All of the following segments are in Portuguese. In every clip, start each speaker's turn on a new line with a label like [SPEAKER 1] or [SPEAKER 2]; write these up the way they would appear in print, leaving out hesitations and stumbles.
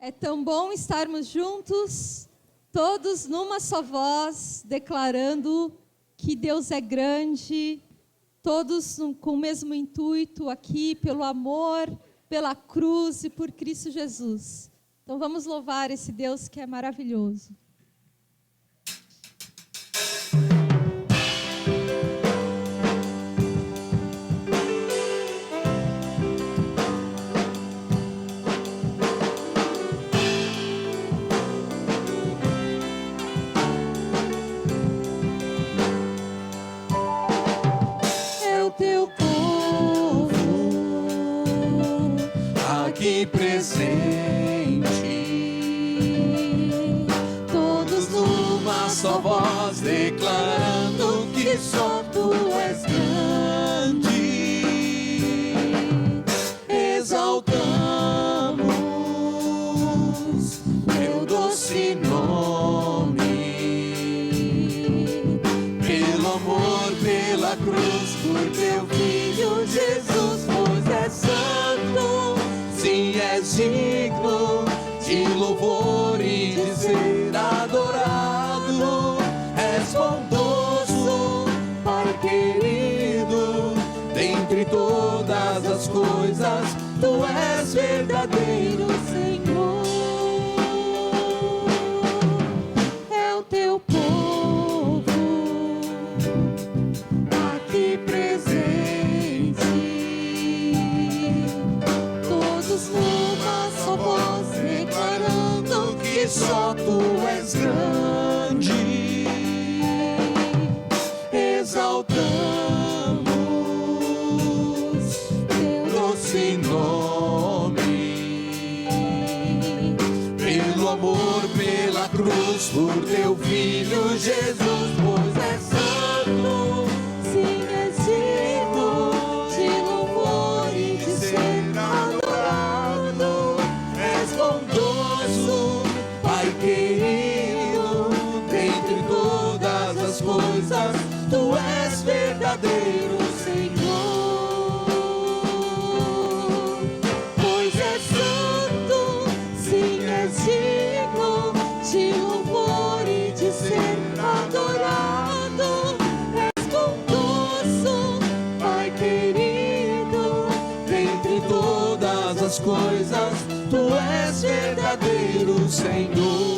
[SPEAKER 1] É tão bom estarmos juntos, todos numa só voz, declarando que Deus é grande, todos com o mesmo intuito aqui, pelo amor, pela cruz e por Cristo Jesus. Então vamos louvar esse Deus que é maravilhoso.
[SPEAKER 2] Presente, todos numa só voz, declarando que só Tu és grande. Exaltamos Teu doce nome, pelo amor, pela cruz, por Teu Filho Jesus, pois é santo. Sim, és digno de louvor e de ser adorado. És bondoso, Pai querido, dentre todas as coisas, Tu és verdadeiro, Senhor. É o Teu povo aqui presente, numa só voz, declarando que só Tu és grande. Exaltamos Teu doce nome, pelo amor, pela cruz, por Teu Filho Jesus, pois é santo. Sim, és digno de louvor e de ser adorado. És bondoso, Pai querido, dentre todas as coisas, Tu és verdadeiro, Senhor. Pois és santo, sim, és digno de louvor e de ser adorado. És bondoso, Pai querido, dentre todas as coisas, Tu és verdadeiro, Senhor.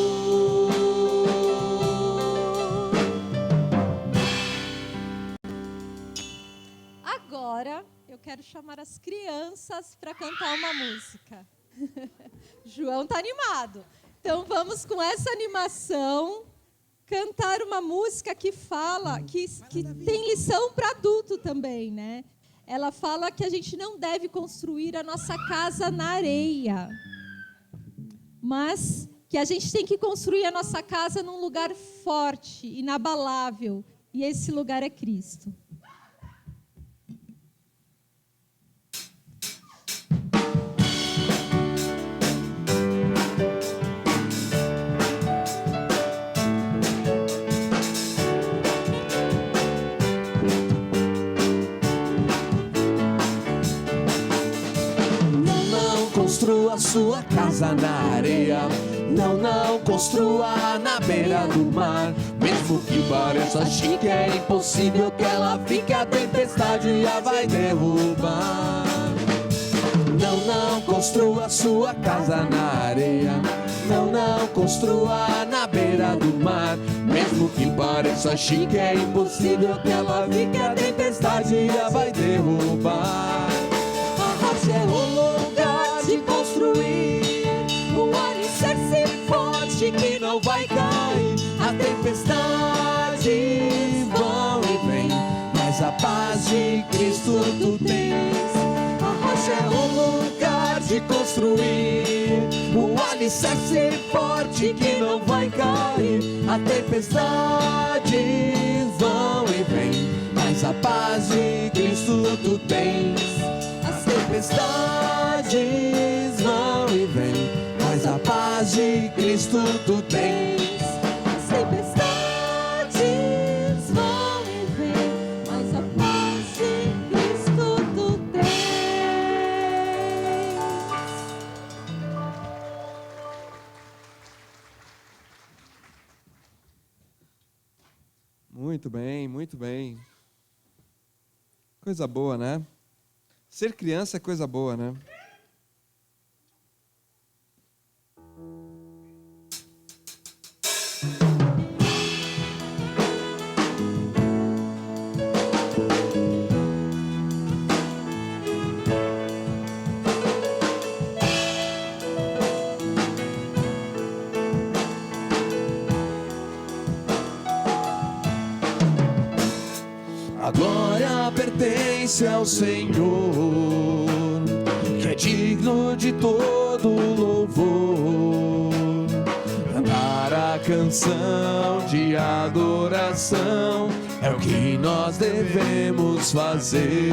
[SPEAKER 1] Agora eu quero chamar as crianças para cantar uma música. João está animado. Então vamos com essa animação cantar uma música que fala, que tem lição para adulto também, né? Ela fala que a gente não deve construir a nossa casa na areia, mas que a gente tem que construir a nossa casa num lugar forte, inabalável, e esse lugar é Cristo.
[SPEAKER 2] Construa sua casa na areia, não construa na beira do mar. Mesmo que pareça chique, é impossível que ela fique, a tempestade a vai derrubar. Não construa sua casa na areia, não construa na beira do mar. Mesmo que pareça chique, é impossível que ela fique, a tempestade a vai derrubar. A rocha é o lugar de construir um alicerce forte que não vai cair. A tempestade vão e vem, mas a paz de Cristo tu tens. A rocha é o lugar de construir um alicerce forte que não vai cair. A tempestade vão e vem, mas a paz de Cristo tu tens. As tempestades vão e vêm, mas a paz de Cristo tu tens. As tempestades vão e vêm, mas a paz de Cristo tu tens. Muito bem, muito bem. Coisa boa, né? Ser criança é coisa boa, né? A glória pertence ao Senhor, que é digno de todo louvor. Cantar a canção de adoração é o que nós devemos fazer.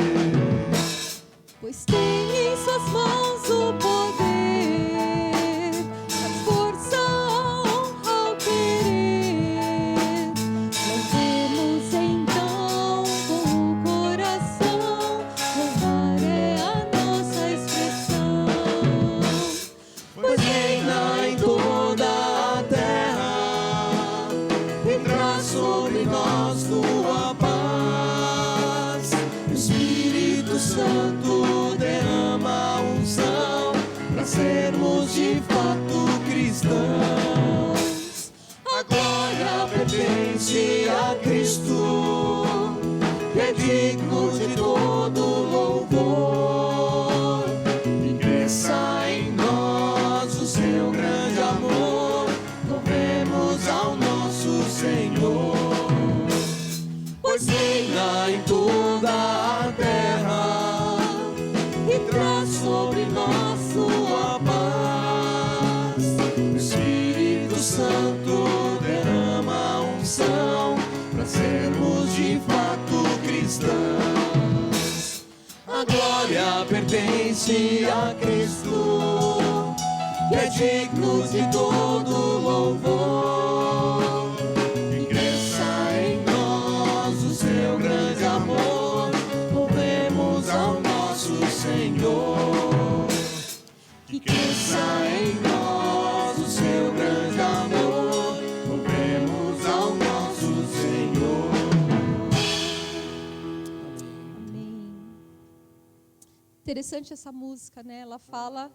[SPEAKER 1] Pois tem em suas mãos o poder, a força, a honra, o querer. Louvemos então com o coração, louvar é a nossa expressão.
[SPEAKER 2] Pois reina em toda a terra e traz sobre nós tua paz. Espírito Santo derrama unção para sermos de fato cristãos. A glória pertence a Cristo, que é digno de todo louvor. E cresça em nós o seu grande amor, louvemos ao nosso Senhor. Pois reina em toda a terra e traz sobre nós sua paz. O Espírito Santo derrama unção para sermos de fato cristãos. A glória pertence a Cristo, que é digno de todo louvor. E cresça em nós o seu grande amor, louvemos ao nosso Senhor. Que cresça em nós o seu grande amor, louvemos ao nosso Senhor.
[SPEAKER 1] Amém. Interessante essa música, né? Ela fala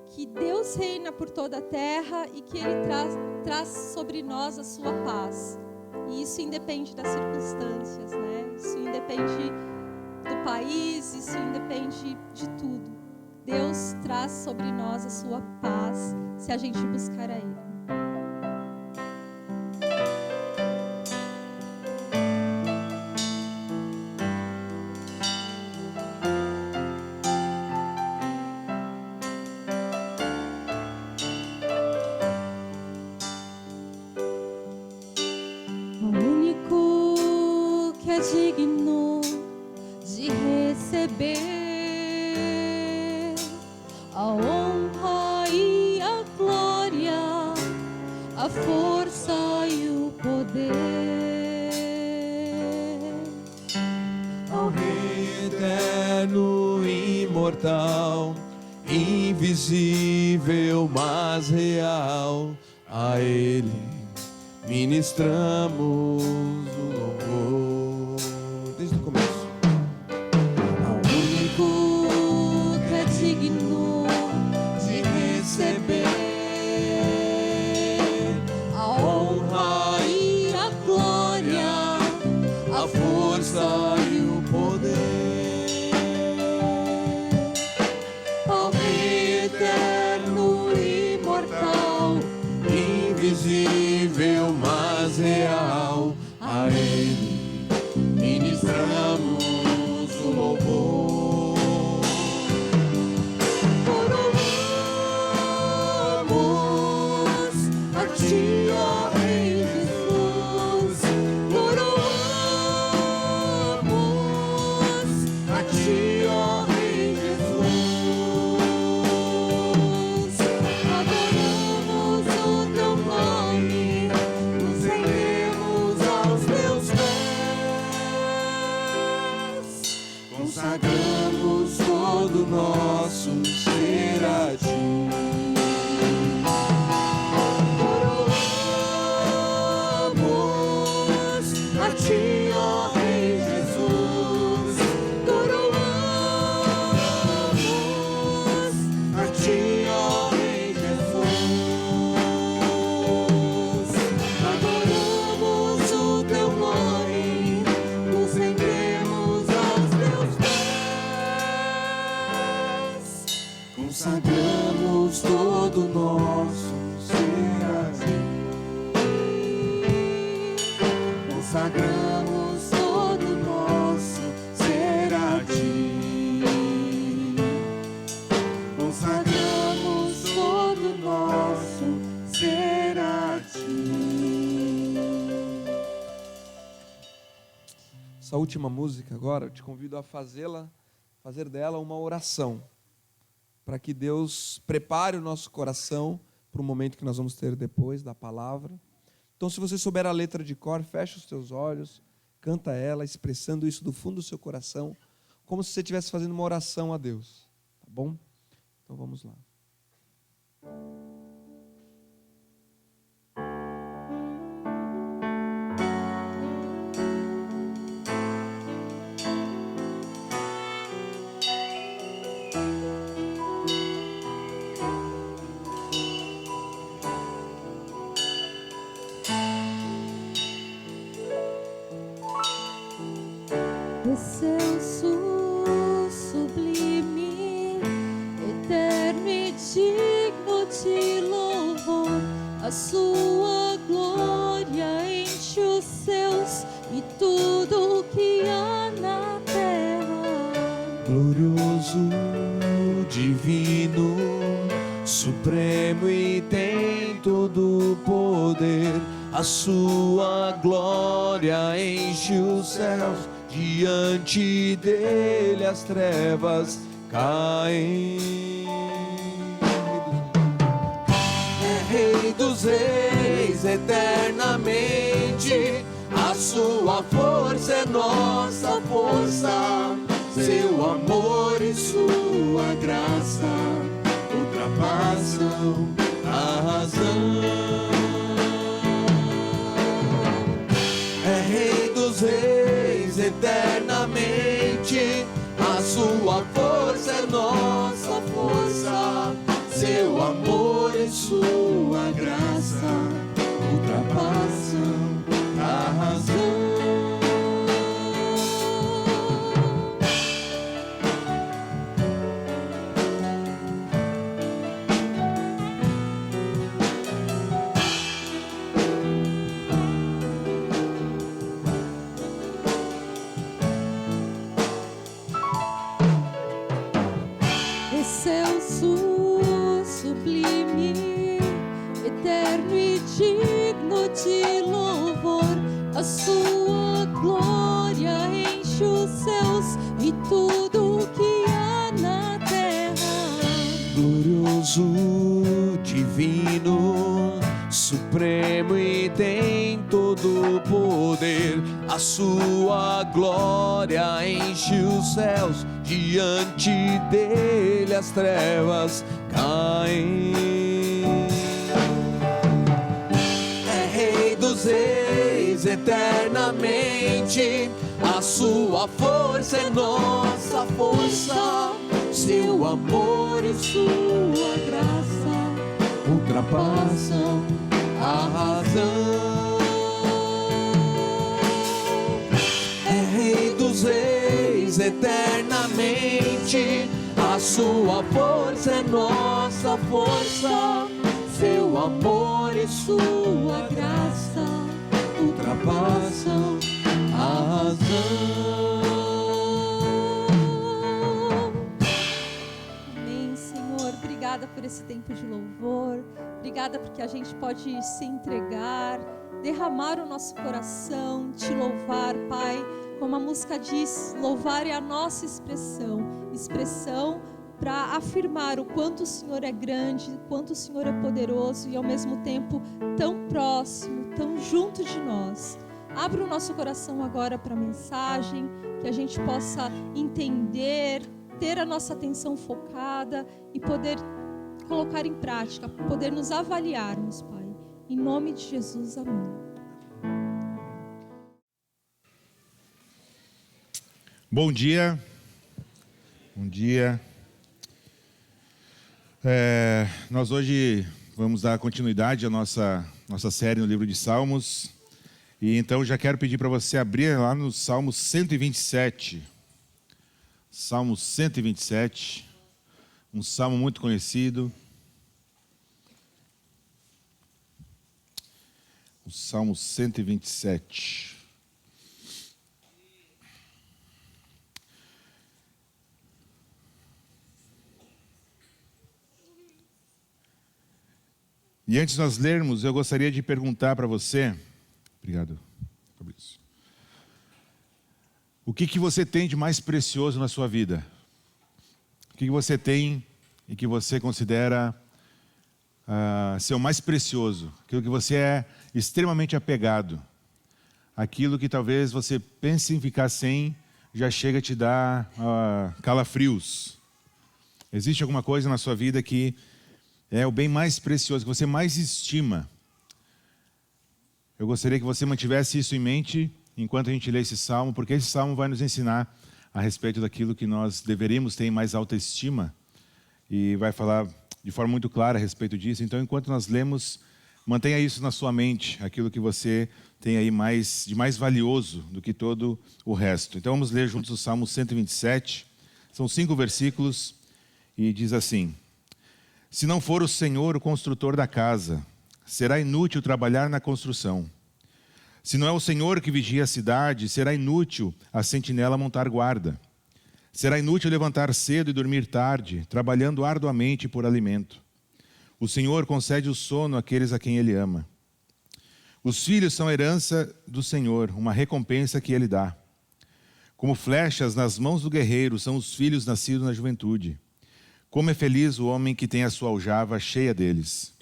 [SPEAKER 1] que Deus reina por toda a terra e que Ele traz sobre nós a sua paz. E isso independe das circunstâncias, né? Isso independe do país, isso independe de tudo. Deus traz sobre nós a sua paz se a gente buscar a Ele. O único que é digno de receber a honra e a glória, a força e o poder.
[SPEAKER 2] Ao Rei eterno, imortal, invisível, mas real, a Ele ministramos o louvor. Desde o começo.
[SPEAKER 1] Ao único que é digno de receber a honra e a glória,
[SPEAKER 2] A força e o poder.
[SPEAKER 1] ao Rei eterno, imortal,
[SPEAKER 2] Invisível, mas real, a Ele ministramos o louvor.
[SPEAKER 1] coroamos a Ti, ó Rei Jesus. Coroamos a Ti, ó Rei Jesus. Adoramos o Teu nome, nos rendemos aos Teus pés.
[SPEAKER 2] Consagramos todo o nosso ser a Ti.
[SPEAKER 1] Coroamos
[SPEAKER 2] consagramos todo nosso ser a ti. Consagramos todo nosso ser a ti. Consagramos todo nosso ser a ti. Essa última música agora, eu te convido a fazer dela uma oração, para que Deus prepare o nosso coração para o momento que nós vamos ter depois da palavra. Então, se você souber a letra de cor, fecha os teus olhos, canta ela, expressando isso do fundo do seu coração, como se você estivesse fazendo uma oração a Deus, tá bom? Então vamos lá.
[SPEAKER 1] Excelso, sublime, eterno e digno de louvor, a sua glória enche os céus e tudo o que há na terra.
[SPEAKER 2] Glorioso, divino, supremo e tem todo o poder, a sua glória enche os céus. Diante dele as trevas caem. É Rei dos Reis eternamente, a sua força é nossa força. Seu amor e sua graça ultrapassam a razão. É Rei dos Reis eternamente, a sua força é nossa força. Seu amor e sua graça ultrapassam a razão.
[SPEAKER 1] Excelso, sublime, eterno e digno de louvor, a sua glória enche os céus e tudo o que há na terra.
[SPEAKER 2] Glorioso, divino, supremo e tem todo o poder, a sua glória enche os céus. Diante dele as trevas caem. É Rei dos Reis eternamente, a sua força é nossa força. Seu amor e sua graça ultrapassam a razão. É Rei dos Reis eternamente, a sua força é nossa força. Seu amor e sua graça ultrapassam a razão.
[SPEAKER 1] Amém, Senhor. Obrigada por esse tempo de louvor. Obrigada porque a gente pode se entregar, derramar o nosso coração, te louvar, Pai. Como a música diz, louvar é a nossa expressão para afirmar o quanto o Senhor é grande, o quanto o Senhor é poderoso e ao mesmo tempo tão próximo, tão junto de nós. Abra o nosso coração agora para a mensagem, que a gente possa entender, ter a nossa atenção focada e poder colocar em prática, poder nos avaliarmos, Pai. Em nome de Jesus, amém.
[SPEAKER 3] Bom dia. Bom dia. Nós hoje vamos dar continuidade à nossa série no livro de Salmos. E então já quero pedir para você abrir lá no Salmo 127. Salmo 127. um salmo muito conhecido. O Salmo 127. E antes de nós lermos, eu gostaria de perguntar para você, obrigado, Fabrício, o que você tem de mais precioso na sua vida? O que você tem e que você considera ser o mais precioso? Aquilo que você é extremamente apegado? Aquilo que talvez você pense em ficar sem, já chega a te dar calafrios. Existe alguma coisa na sua vida que é o bem mais precioso, que você mais estima? Eu gostaria que você mantivesse isso em mente enquanto a gente lê esse salmo, porque esse salmo vai nos ensinar a respeito daquilo que nós deveríamos ter em mais autoestima e vai falar de forma muito clara a respeito disso. Então, enquanto nós lemos, mantenha isso na sua mente, aquilo que você tem aí de mais valioso do que todo o resto. Então, vamos ler juntos o Salmo 127. São 5 versículos e diz assim: Se não for o Senhor o construtor da casa, será inútil trabalhar na construção. Se não é o Senhor que vigia a cidade, será inútil a sentinela montar guarda. Será inútil levantar cedo e dormir tarde, trabalhando arduamente por alimento. O Senhor concede o sono àqueles a quem Ele ama. Os filhos são herança do Senhor, uma recompensa que Ele dá. Como flechas nas mãos do guerreiro são os filhos nascidos na juventude. Como é feliz o homem que tem a sua aljava cheia deles.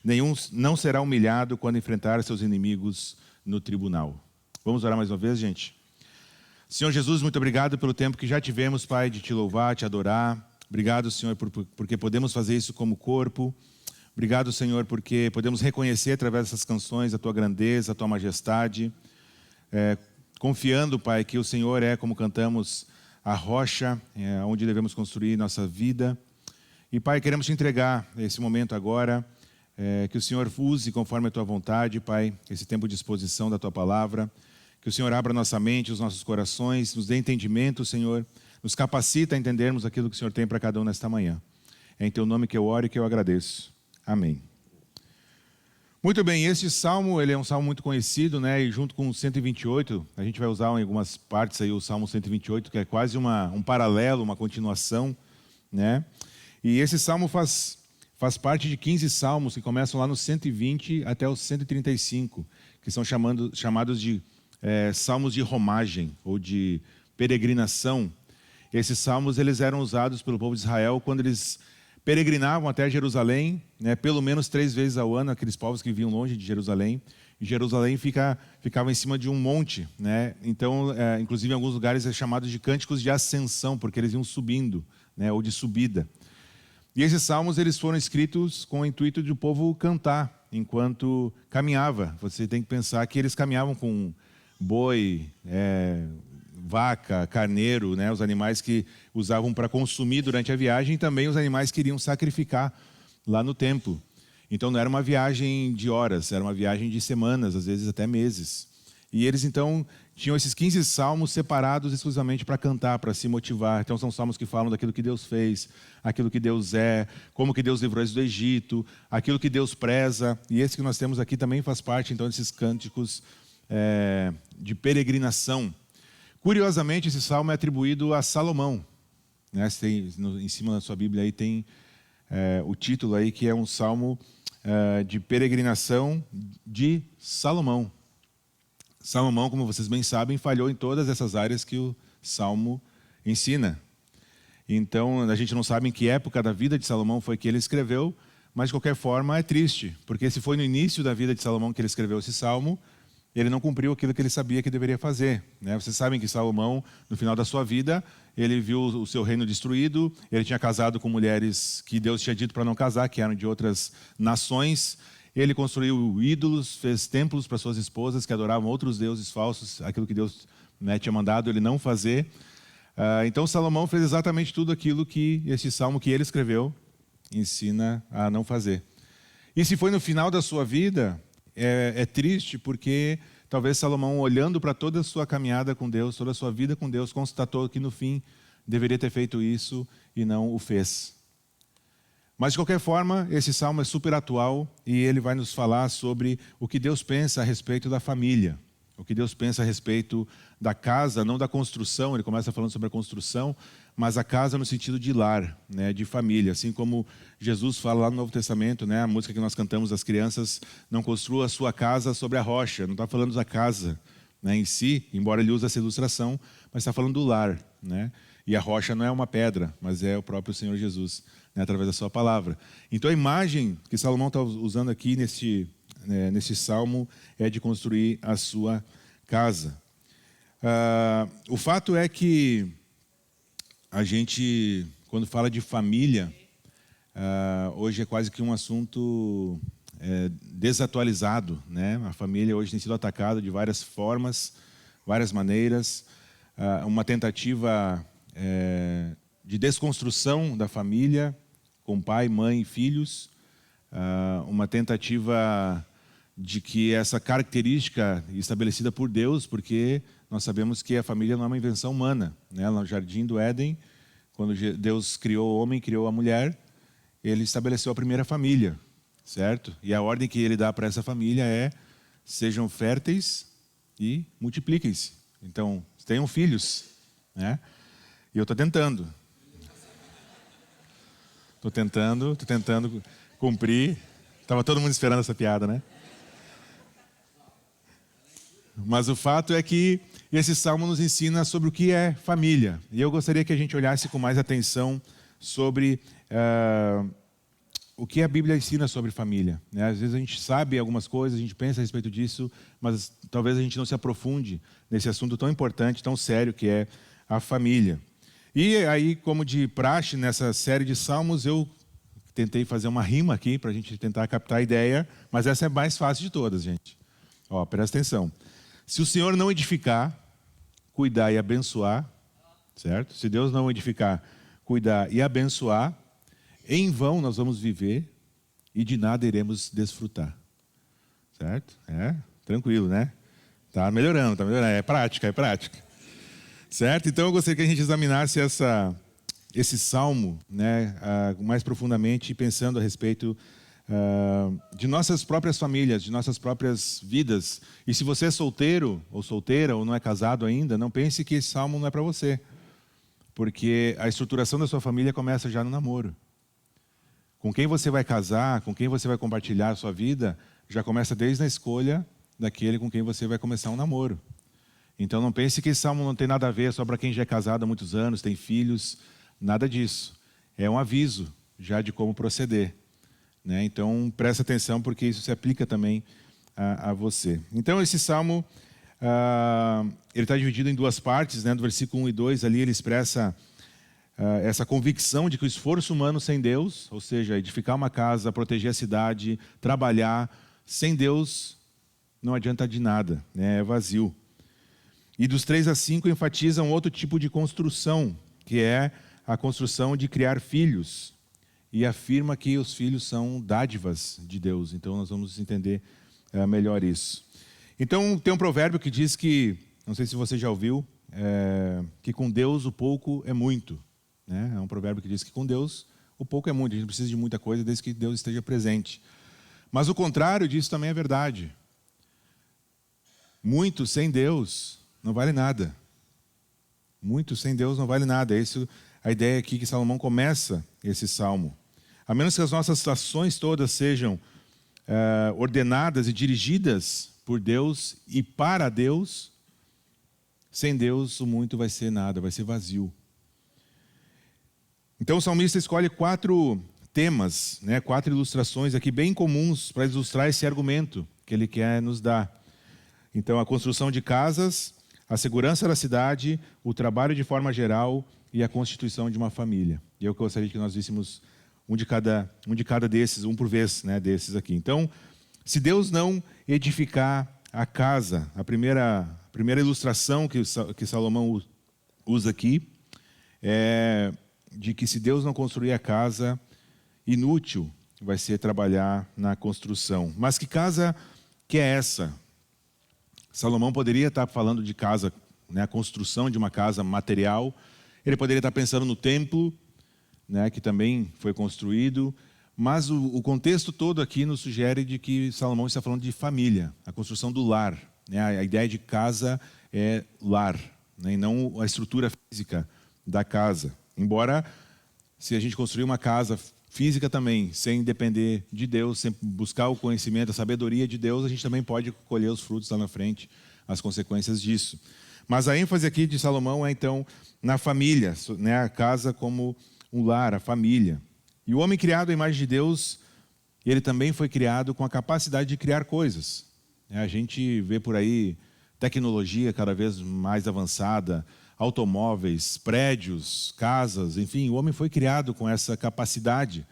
[SPEAKER 3] Nenhum não será humilhado quando enfrentar seus inimigos no tribunal. Vamos orar mais uma vez, gente? Senhor Jesus, muito obrigado pelo tempo que já tivemos, Pai, de te louvar, te adorar. Obrigado, Senhor, porque podemos fazer isso como corpo. Obrigado, Senhor, porque podemos reconhecer através dessas canções a tua grandeza, a tua majestade. Confiando, Pai, que o Senhor é, como cantamos, a rocha onde devemos construir nossa vida. E, Pai, queremos te entregar esse momento agora. Que o Senhor use conforme a tua vontade, Pai, esse tempo de exposição da tua palavra. Que o Senhor abra nossa mente, os nossos corações, nos dê entendimento, Senhor. Nos capacita a entendermos aquilo que o Senhor tem para cada um nesta manhã. É em teu nome que eu oro e que eu agradeço. Amém. Muito bem, este salmo, ele é um salmo muito conhecido, né? E junto com o 128, a gente vai usar em algumas partes aí o Salmo 128, que é quase um paralelo, uma continuação, né? E esse salmo faz parte de 15 salmos que começam lá no 120 até o 135, que são chamados de salmos de romagem ou de peregrinação. Esses salmos eles eram usados pelo povo de Israel quando eles peregrinavam até Jerusalém, né, pelo menos 3 vezes ao ano, aqueles povos que viviam longe de Jerusalém. E Jerusalém ficava em cima de um monte, né? Então, inclusive em alguns lugares é chamado de cânticos de ascensão, porque eles iam subindo, né, ou de subida. E esses salmos eles foram escritos com o intuito de o povo cantar enquanto caminhava. Você tem que pensar que eles caminhavam com boi, vaca, carneiro, né, os animais que usavam para consumir durante a viagem, e também os animais que iriam sacrificar lá no templo. Então não era uma viagem de horas, era uma viagem de semanas, às vezes até meses. E eles então tinham esses 15 salmos separados exclusivamente para cantar, para se motivar. Então são salmos que falam daquilo que Deus fez, aquilo que Deus é, como que Deus livrou eles do Egito, aquilo que Deus preza. E esse que nós temos aqui também faz parte então desses cânticos de peregrinação. Curiosamente, esse salmo é atribuído a Salomão, né? Em cima da sua Bíblia aí tem o título aí que é um salmo de peregrinação de Salomão. Salomão, como vocês bem sabem, falhou em todas essas áreas que o salmo ensina. Então, a gente não sabe em que época da vida de Salomão foi que ele escreveu, mas de qualquer forma é triste, porque se foi no início da vida de Salomão que ele escreveu esse salmo, ele não cumpriu aquilo que ele sabia que deveria fazer, né? Vocês sabem que Salomão, no final da sua vida, ele viu o seu reino destruído, ele tinha casado com mulheres que Deus tinha dito para não casar, que eram de outras nações. Ele construiu ídolos, fez templos para suas esposas que adoravam outros deuses falsos, aquilo que Deus, né, tinha mandado ele não fazer. Então Salomão fez exatamente tudo aquilo que esse salmo que ele escreveu ensina a não fazer. E se foi no final da sua vida, é triste porque talvez Salomão, olhando para toda a sua caminhada com Deus, toda a sua vida com Deus, constatou que no fim deveria ter feito isso e não o fez. Mas, de qualquer forma, esse salmo é super atual e ele vai nos falar sobre o que Deus pensa a respeito da família. O que Deus pensa a respeito da casa, não da construção. Ele começa falando sobre a construção, mas a casa no sentido de lar, né, de família. Assim como Jesus fala lá no Novo Testamento, né, a música que nós cantamos das crianças, não construa a sua casa sobre a rocha. Não está falando da casa, né, em si, embora ele use essa ilustração, mas está falando do lar, né? E a rocha não é uma pedra, mas é o próprio Senhor Jesus, né, através da sua palavra. Então a imagem que Salomão está usando aqui nesse salmo é de construir a sua casa. O fato é que a gente, quando fala de família, hoje é quase que um assunto desatualizado, né? A família hoje tem sido atacada de várias formas, várias maneiras. Uma tentativa de desconstrução da família, com pai, mãe e filhos. Uma tentativa de que essa característica estabelecida por Deus, porque nós sabemos que a família não é uma invenção humana, né? No Jardim do Éden, quando Deus criou o homem, criou a mulher, ele estabeleceu a primeira família, certo? E a ordem que ele dá para essa família é: sejam férteis e multipliquem-se. Então, tenham filhos, né? E eu estou tentando. Estou tentando cumprir. Estava todo mundo esperando essa piada, né? Mas o fato é que esse salmo nos ensina sobre o que é família. E eu gostaria que a gente olhasse com mais atenção sobre o que a Bíblia ensina sobre família, né? Às vezes a gente sabe algumas coisas, a gente pensa a respeito disso, mas talvez a gente não se aprofunde nesse assunto tão importante, tão sério que é a família. E aí, como de praxe, nessa série de salmos, eu tentei fazer uma rima aqui para a gente tentar captar a ideia, mas essa é a mais fácil de todas, gente. Ó, presta atenção. Se o Senhor não edificar, cuidar e abençoar, certo? Se Deus não edificar, cuidar e abençoar, em vão nós vamos viver e de nada iremos desfrutar. Certo? Tranquilo, né? Tá melhorando. É prática. Certo? Então eu gostaria que a gente examinasse esse salmo, né, mais profundamente, pensando a respeito de nossas próprias famílias, de nossas próprias vidas. E se você é solteiro ou solteira ou não é casado ainda, não pense que esse salmo não é para você. Porque a estruturação da sua família começa já no namoro. Com quem você vai casar, com quem você vai compartilhar a sua vida, já começa desde a escolha daquele com quem você vai começar um namoro. Então não pense que esse salmo não tem nada a ver só para quem já é casado há muitos anos, tem filhos, nada disso. É um aviso já de como proceder, né? Então presta atenção, porque isso se aplica também a você. Então esse salmo, ele está dividido em duas partes, né? Do versículo 1 e 2 ali ele expressa essa convicção de que o esforço humano sem Deus, ou seja, edificar uma casa, proteger a cidade, trabalhar, sem Deus não adianta de nada, né? É vazio. E dos 3 a 5 enfatizam outro tipo de construção, que é a construção de criar filhos. E afirma que os filhos são dádivas de Deus. Então nós vamos entender melhor isso. Então tem um provérbio que diz que, não sei se você já ouviu, que com Deus o pouco é muito. Né? É um provérbio que diz que com Deus o pouco é muito. A gente precisa de muita coisa desde que Deus esteja presente. Mas o contrário disso também é verdade. Muito sem Deus não vale nada. Muito sem Deus não vale nada. Essa é a ideia aqui que Salomão começa esse salmo. A menos que as nossas ações todas sejam ordenadas e dirigidas por Deus e para Deus, sem Deus o muito vai ser nada, vai ser vazio. Então o salmista escolhe 4 temas, né, 4 ilustrações aqui bem comuns para ilustrar esse argumento que ele quer nos dar. Então a construção de casas, a segurança da cidade, o trabalho de forma geral e a constituição de uma família. E eu gostaria que nós víssemos um de cada desses, um por vez, né, desses aqui. Então, se Deus não edificar a casa, a primeira ilustração que Salomão usa aqui é de que se Deus não construir a casa, inútil vai ser trabalhar na construção. Mas que casa que é essa? Salomão poderia estar falando de casa, né, a construção de uma casa material. Ele poderia estar pensando no templo, né, que também foi construído. Mas o contexto todo aqui nos sugere de que Salomão está falando de família, a construção do lar. Né? A ideia de casa é lar, né? E não a estrutura física da casa. Embora, se a gente construir uma casa física também, sem depender de Deus, sem buscar o conhecimento, a sabedoria de Deus, a gente também pode colher os frutos lá na frente, as consequências disso. Mas a ênfase aqui de Salomão é, então, na família, né? A casa como um lar, a família. E o homem criado à imagem de Deus, ele também foi criado com a capacidade de criar coisas. A gente vê por aí tecnologia cada vez mais avançada, automóveis, prédios, casas, enfim, o homem foi criado com essa capacidade,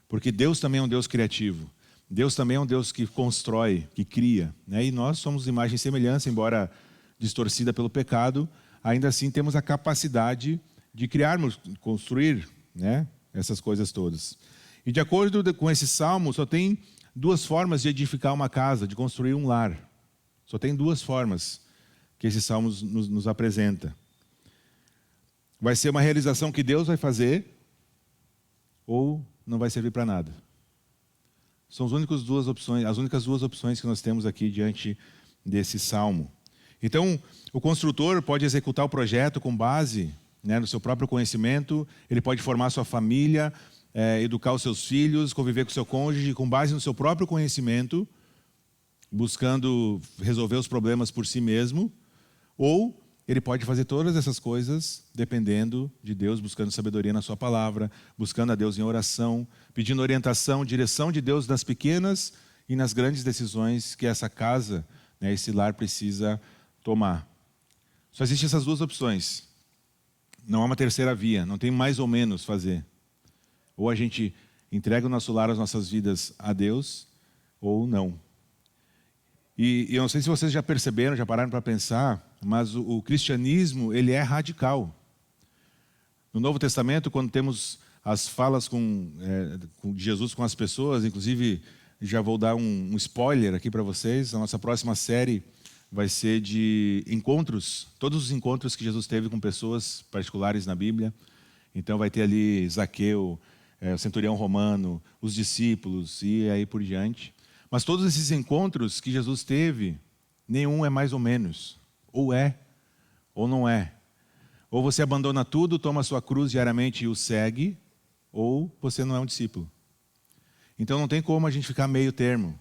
[SPEAKER 3] porque Deus também é um Deus criativo. Deus também é um Deus que constrói, que cria, né? E nós somos imagem e semelhança, embora distorcida pelo pecado, ainda assim temos a capacidade de criarmos, construir, né, essas coisas todas. E de acordo com esse salmo, só tem duas formas de edificar uma casa, de construir um lar. Só tem duas formas que esse salmo nos apresenta. Vai ser uma realização que Deus vai fazer ou não vai servir para nada. São as únicas duas opções que nós temos aqui diante desse salmo. Então, o construtor pode executar o projeto com base, né, no seu próprio conhecimento, ele pode formar sua família, educar os seus filhos, conviver com o seu cônjuge, com base no seu próprio conhecimento, buscando resolver os problemas por si mesmo, ou ele pode fazer todas essas coisas dependendo de Deus, buscando sabedoria na sua palavra, buscando a Deus em oração, pedindo orientação, direção de Deus nas pequenas e nas grandes decisões que essa casa, né, esse lar precisa tomar. Só existem essas duas opções. Não há uma terceira via, não tem mais ou menos fazer. Ou a gente entrega o nosso lar, as nossas vidas a Deus, ou não. E eu não sei se vocês já perceberam, já pararam para pensar, mas o cristianismo, ele é radical. No Novo Testamento, quando temos as falas com Jesus com as pessoas, inclusive já vou dar um spoiler aqui para vocês, a nossa próxima série vai ser de encontros, todos os encontros que Jesus teve com pessoas particulares na Bíblia. Então vai ter ali Zaqueu, o centurião romano, os discípulos e aí por diante. Mas todos esses encontros que Jesus teve, nenhum é mais ou menos. Ou é, ou não é. Ou você abandona tudo, toma a sua cruz diariamente e o segue, ou você não é um discípulo. Então não tem como a gente ficar meio termo.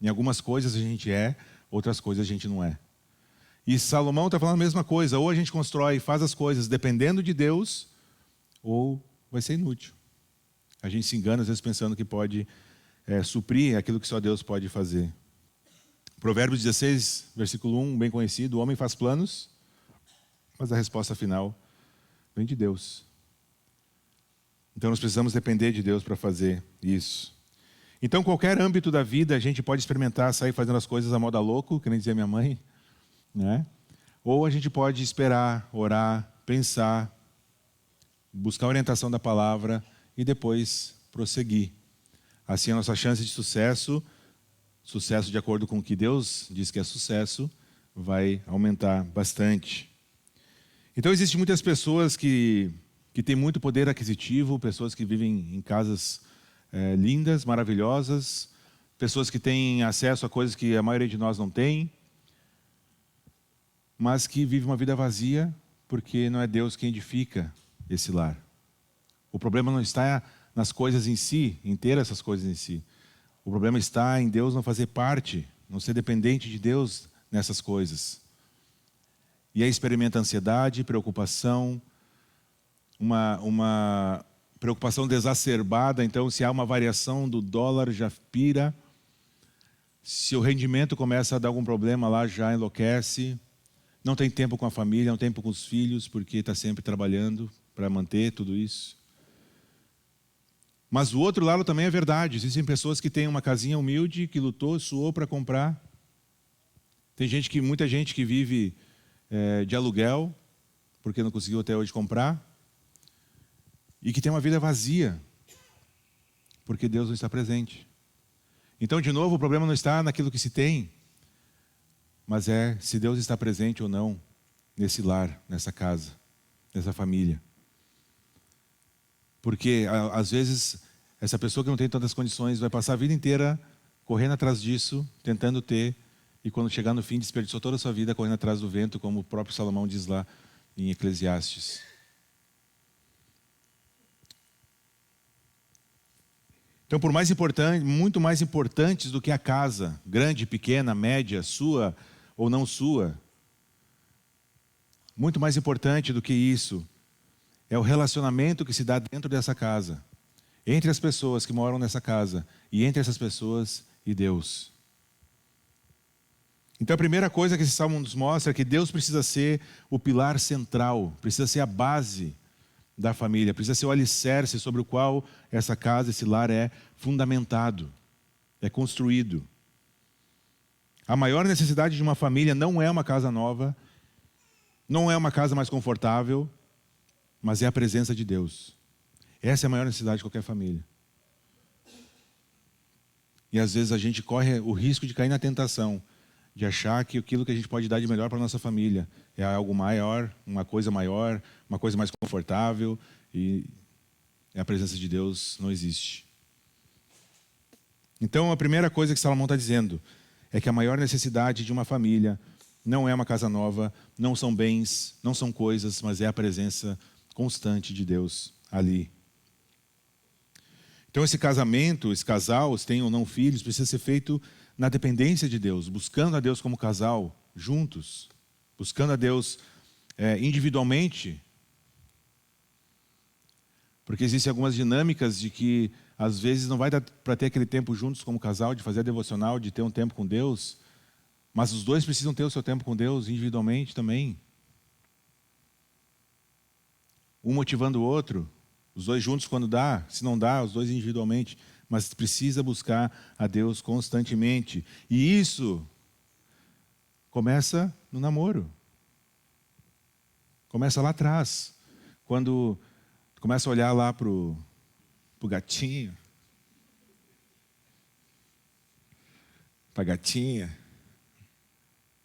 [SPEAKER 3] Em algumas coisas a gente é, outras coisas a gente não é. E Salomão está falando a mesma coisa. Ou a gente constrói e faz as coisas dependendo de Deus, ou vai ser inútil. A gente se engana às vezes pensando que pode suprir aquilo que só Deus pode fazer. Provérbios 16, versículo 1, bem conhecido. O homem faz planos, mas a resposta final vem de Deus. Então nós precisamos depender de Deus para fazer isso. Então qualquer âmbito da vida a gente pode experimentar sair fazendo as coisas a moda louco, que nem dizia minha mãe, né? Ou a gente pode esperar, orar, pensar, buscar a orientação da palavra e depois prosseguir. Assim a nossa chance de sucesso de acordo com o que Deus diz que é sucesso, vai aumentar bastante. Então existem muitas pessoas que têm muito poder aquisitivo, pessoas que vivem em casas lindas, maravilhosas, pessoas que têm acesso a coisas que a maioria de nós não tem, mas que vivem uma vida vazia porque não é Deus quem edifica esse lar. O problema não está nas coisas em si, em ter essas coisas em si. O problema está em Deus não fazer parte, não ser dependente de Deus nessas coisas. E aí experimenta ansiedade, preocupação, uma preocupação desacerbada. Então, se há uma variação do dólar, já pira. Se o rendimento começa a dar algum problema lá, já enlouquece. Não tem tempo com a família, não tem tempo com os filhos, porque está sempre trabalhando para manter tudo isso. Mas o outro lado também é verdade. Existem pessoas que têm uma casinha humilde, que lutou, suou para comprar. Tem muita gente que vive de aluguel, porque não conseguiu até hoje comprar. E que tem uma vida vazia, porque Deus não está presente. Então, de novo, o problema não está naquilo que se tem, mas é se Deus está presente ou não nesse lar, nessa casa, nessa família. Porque, às vezes, essa pessoa que não tem tantas condições vai passar a vida inteira correndo atrás disso, tentando ter, e quando chegar no fim, desperdiçou toda a sua vida correndo atrás do vento, como o próprio Salomão diz lá em Eclesiastes. Então, muito mais importantes do que a casa, grande, pequena, média, sua ou não sua, muito mais importante do que isso, é o relacionamento que se dá dentro dessa casa, entre as pessoas que moram nessa casa e entre essas pessoas e Deus. Então a primeira coisa que esse salmo nos mostra é que Deus precisa ser o pilar central, precisa ser a base da família, precisa ser o alicerce sobre o qual essa casa, esse lar é fundamentado, é construído. A maior necessidade de uma família não é uma casa nova, não é uma casa mais confortável, mas é a presença de Deus. Essa é a maior necessidade de qualquer família. E às vezes a gente corre o risco de cair na tentação de achar que aquilo que a gente pode dar de melhor para a nossa família é algo maior, uma coisa mais confortável, e a presença de Deus não existe. Então a primeira coisa que Salomão está dizendo é que a maior necessidade de uma família não é uma casa nova, não são bens, não são coisas, mas é a presença constante de Deus ali. Então esse casamento, esse casal, se tem ou não filhos, precisa ser feito na dependência de Deus, buscando a Deus como casal, juntos, buscando a Deus individualmente, porque existem algumas dinâmicas de que às vezes não vai dar para ter aquele tempo juntos como casal, de fazer a devocional, de ter um tempo com Deus, mas os dois precisam ter o seu tempo com Deus individualmente também. Um motivando o outro, os dois juntos quando dá, se não dá, os dois individualmente, mas precisa buscar a Deus constantemente. E isso começa no namoro. Começa lá atrás, quando começa a olhar lá para o gatinho, para a gatinha,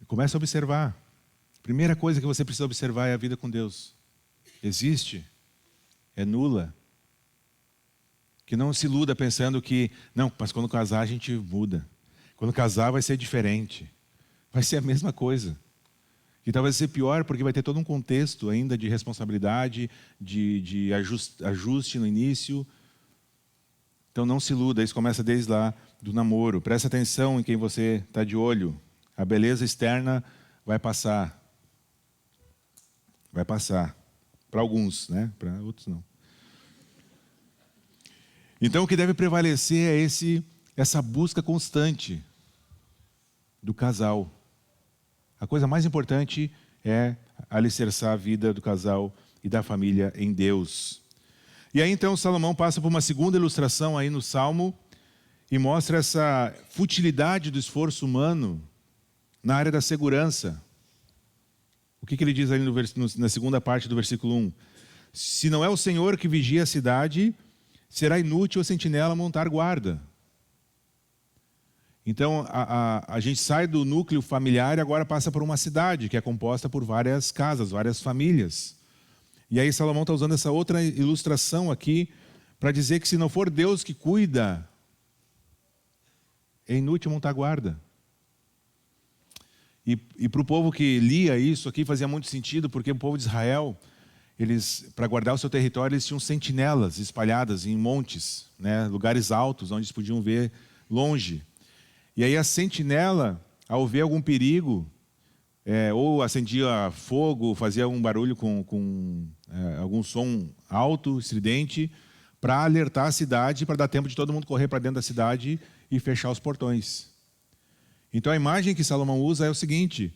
[SPEAKER 3] e começa a observar. A primeira coisa que você precisa observar é a vida com Deus. Existe? É nula? Que não se iluda pensando que, não, mas quando casar a gente muda. Quando casar vai ser diferente. Vai ser a mesma coisa. E talvez seja pior porque vai ter todo um contexto ainda de responsabilidade, de ajuste no início. Então não se iluda, isso começa desde lá do namoro. Presta atenção em quem você está de olho. A beleza externa vai passar. Vai passar. Para alguns, né? Para outros não. Então o que deve prevalecer é essa busca constante do casal. A coisa mais importante é alicerçar a vida do casal e da família em Deus. E aí então Salomão passa por uma segunda ilustração aí no Salmo e mostra essa futilidade do esforço humano na área da segurança. O que ele diz ali na segunda parte do versículo 1? Se não é o Senhor que vigia a cidade, será inútil a sentinela montar guarda. Então, a gente sai do núcleo familiar e agora passa por uma cidade, que é composta por várias casas, várias famílias. E aí Salomão está usando essa outra ilustração aqui, para dizer que se não for Deus que cuida, é inútil montar guarda. E para o povo que lia isso aqui fazia muito sentido, porque o povo de Israel, para guardar o seu território, eles tinham sentinelas espalhadas em montes, né, lugares altos, onde eles podiam ver longe. E aí a sentinela, ao ver algum perigo, ou acendia fogo, fazia um barulho com algum som alto, estridente, para alertar a cidade, para dar tempo de todo mundo correr para dentro da cidade e fechar os portões. Então a imagem que Salomão usa é o seguinte: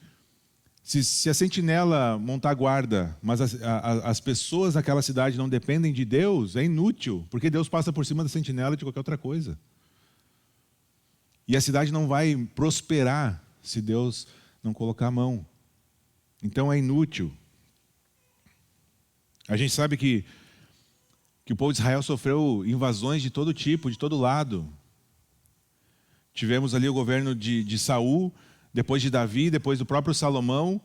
[SPEAKER 3] se a sentinela montar guarda, mas as pessoas daquela cidade não dependem de Deus, é inútil, porque Deus passa por cima da sentinela de qualquer outra coisa. E a cidade não vai prosperar se Deus não colocar a mão. Então é inútil. A gente sabe que o povo de Israel sofreu invasões de todo tipo, de todo lado. Tivemos ali o governo de Saul, depois de Davi, depois do próprio Salomão.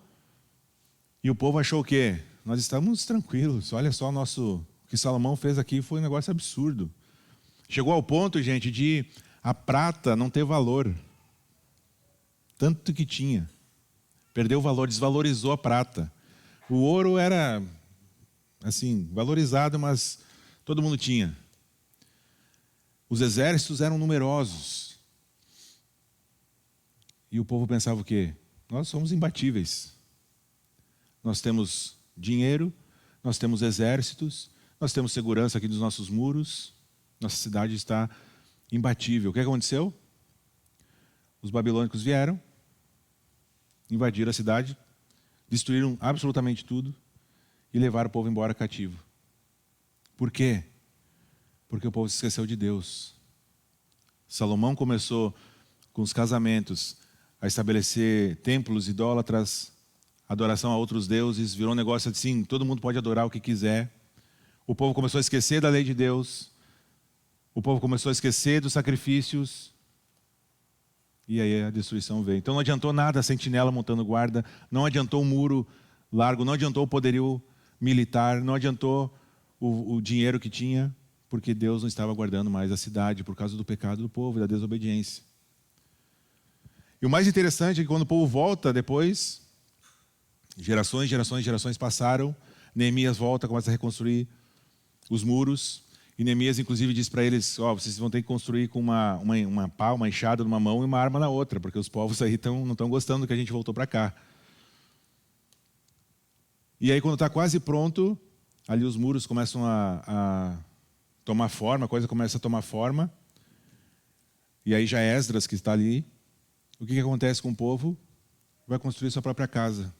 [SPEAKER 3] E o povo achou o quê? Nós estamos tranquilos, olha só o nosso O que Salomão fez aqui foi um negócio absurdo. Chegou ao ponto, gente, de a prata não ter valor. Tanto que tinha. Perdeu o valor, desvalorizou a prata. O ouro era, assim, valorizado, mas todo mundo tinha. Os exércitos eram numerosos. E o povo pensava o quê? Nós somos imbatíveis. Nós temos dinheiro, nós temos exércitos, nós temos segurança aqui dos nossos muros. Nossa cidade está imbatível. O que aconteceu? Os babilônicos vieram, invadiram a cidade, destruíram absolutamente tudo e levaram o povo embora cativo. Por quê? Porque o povo se esqueceu de Deus. Salomão começou com os casamentos a estabelecer templos idólatras, adoração a outros deuses, virou um negócio assim, todo mundo pode adorar o que quiser. O povo começou a esquecer da lei de Deus. O povo começou a esquecer dos sacrifícios. E aí a destruição veio. Então não adiantou nada a sentinela montando guarda, não adiantou o muro largo, não adiantou o poderio militar, não adiantou o dinheiro que tinha, porque Deus não estava guardando mais a cidade por causa do pecado do povo e da desobediência. E o mais interessante é que quando o povo volta depois, gerações passaram, Neemias volta, começa a reconstruir os muros. E Neemias, inclusive, diz para eles, vocês vão ter que construir com uma pá, uma enxada numa mão e uma arma na outra, porque os povos aí não estão gostando do que a gente voltou para cá. E aí, quando está quase pronto, ali os muros começam a tomar forma, a coisa começa a tomar forma. E aí já Esdras, que está ali, o que acontece com o povo? Vai construir sua própria casa.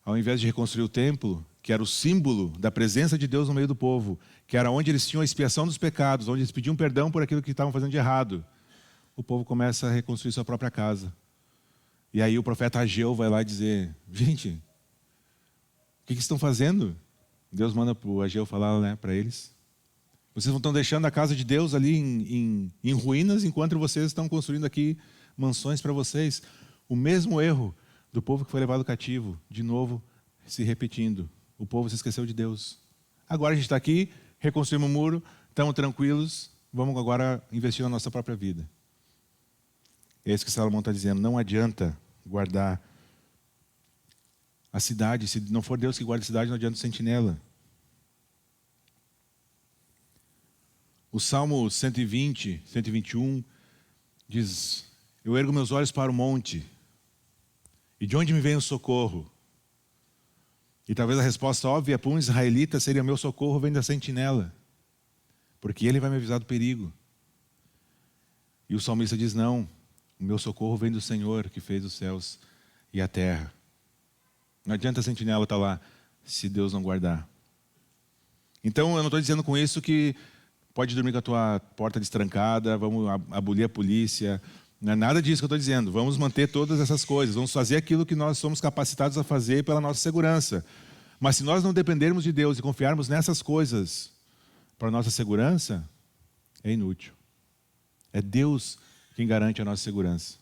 [SPEAKER 3] Ao invés de reconstruir o templo, que era o símbolo da presença de Deus no meio do povo, que era onde eles tinham a expiação dos pecados, onde eles pediam perdão por aquilo que estavam fazendo de errado, o povo começa a reconstruir sua própria casa. E aí o profeta Ageu vai lá dizer, gente, o que estão fazendo? Deus manda para o Ageu falar, para eles. Vocês estão deixando a casa de Deus ali em ruínas, enquanto vocês estão construindo aqui mansões para vocês. O mesmo erro do povo que foi levado cativo, de novo se repetindo. O povo se esqueceu de Deus. Agora a gente está aqui, reconstruímos o muro, estamos tranquilos, vamos agora investir na nossa própria vida. É isso que Salomão está dizendo, não adianta guardar a cidade, se não for Deus que guarda a cidade, não adianta o sentinela. O Salmo 120, 121 diz, eu ergo meus olhos para o monte, e de onde me vem o socorro? E talvez a resposta óbvia para um israelita seria, meu socorro vem da sentinela, porque ele vai me avisar do perigo. E o salmista diz, não, o meu socorro vem do Senhor que fez os céus e a terra. Não adianta a sentinela estar lá, se Deus não guardar. Então eu não estou dizendo com isso que pode dormir com a tua porta destrancada, vamos abolir a polícia. Não é nada disso que eu estou dizendo. Vamos manter todas essas coisas. Vamos fazer aquilo que nós somos capacitados a fazer pela nossa segurança. Mas se nós não dependermos de Deus e confiarmos nessas coisas para a nossa segurança, é inútil. É Deus quem garante a nossa segurança.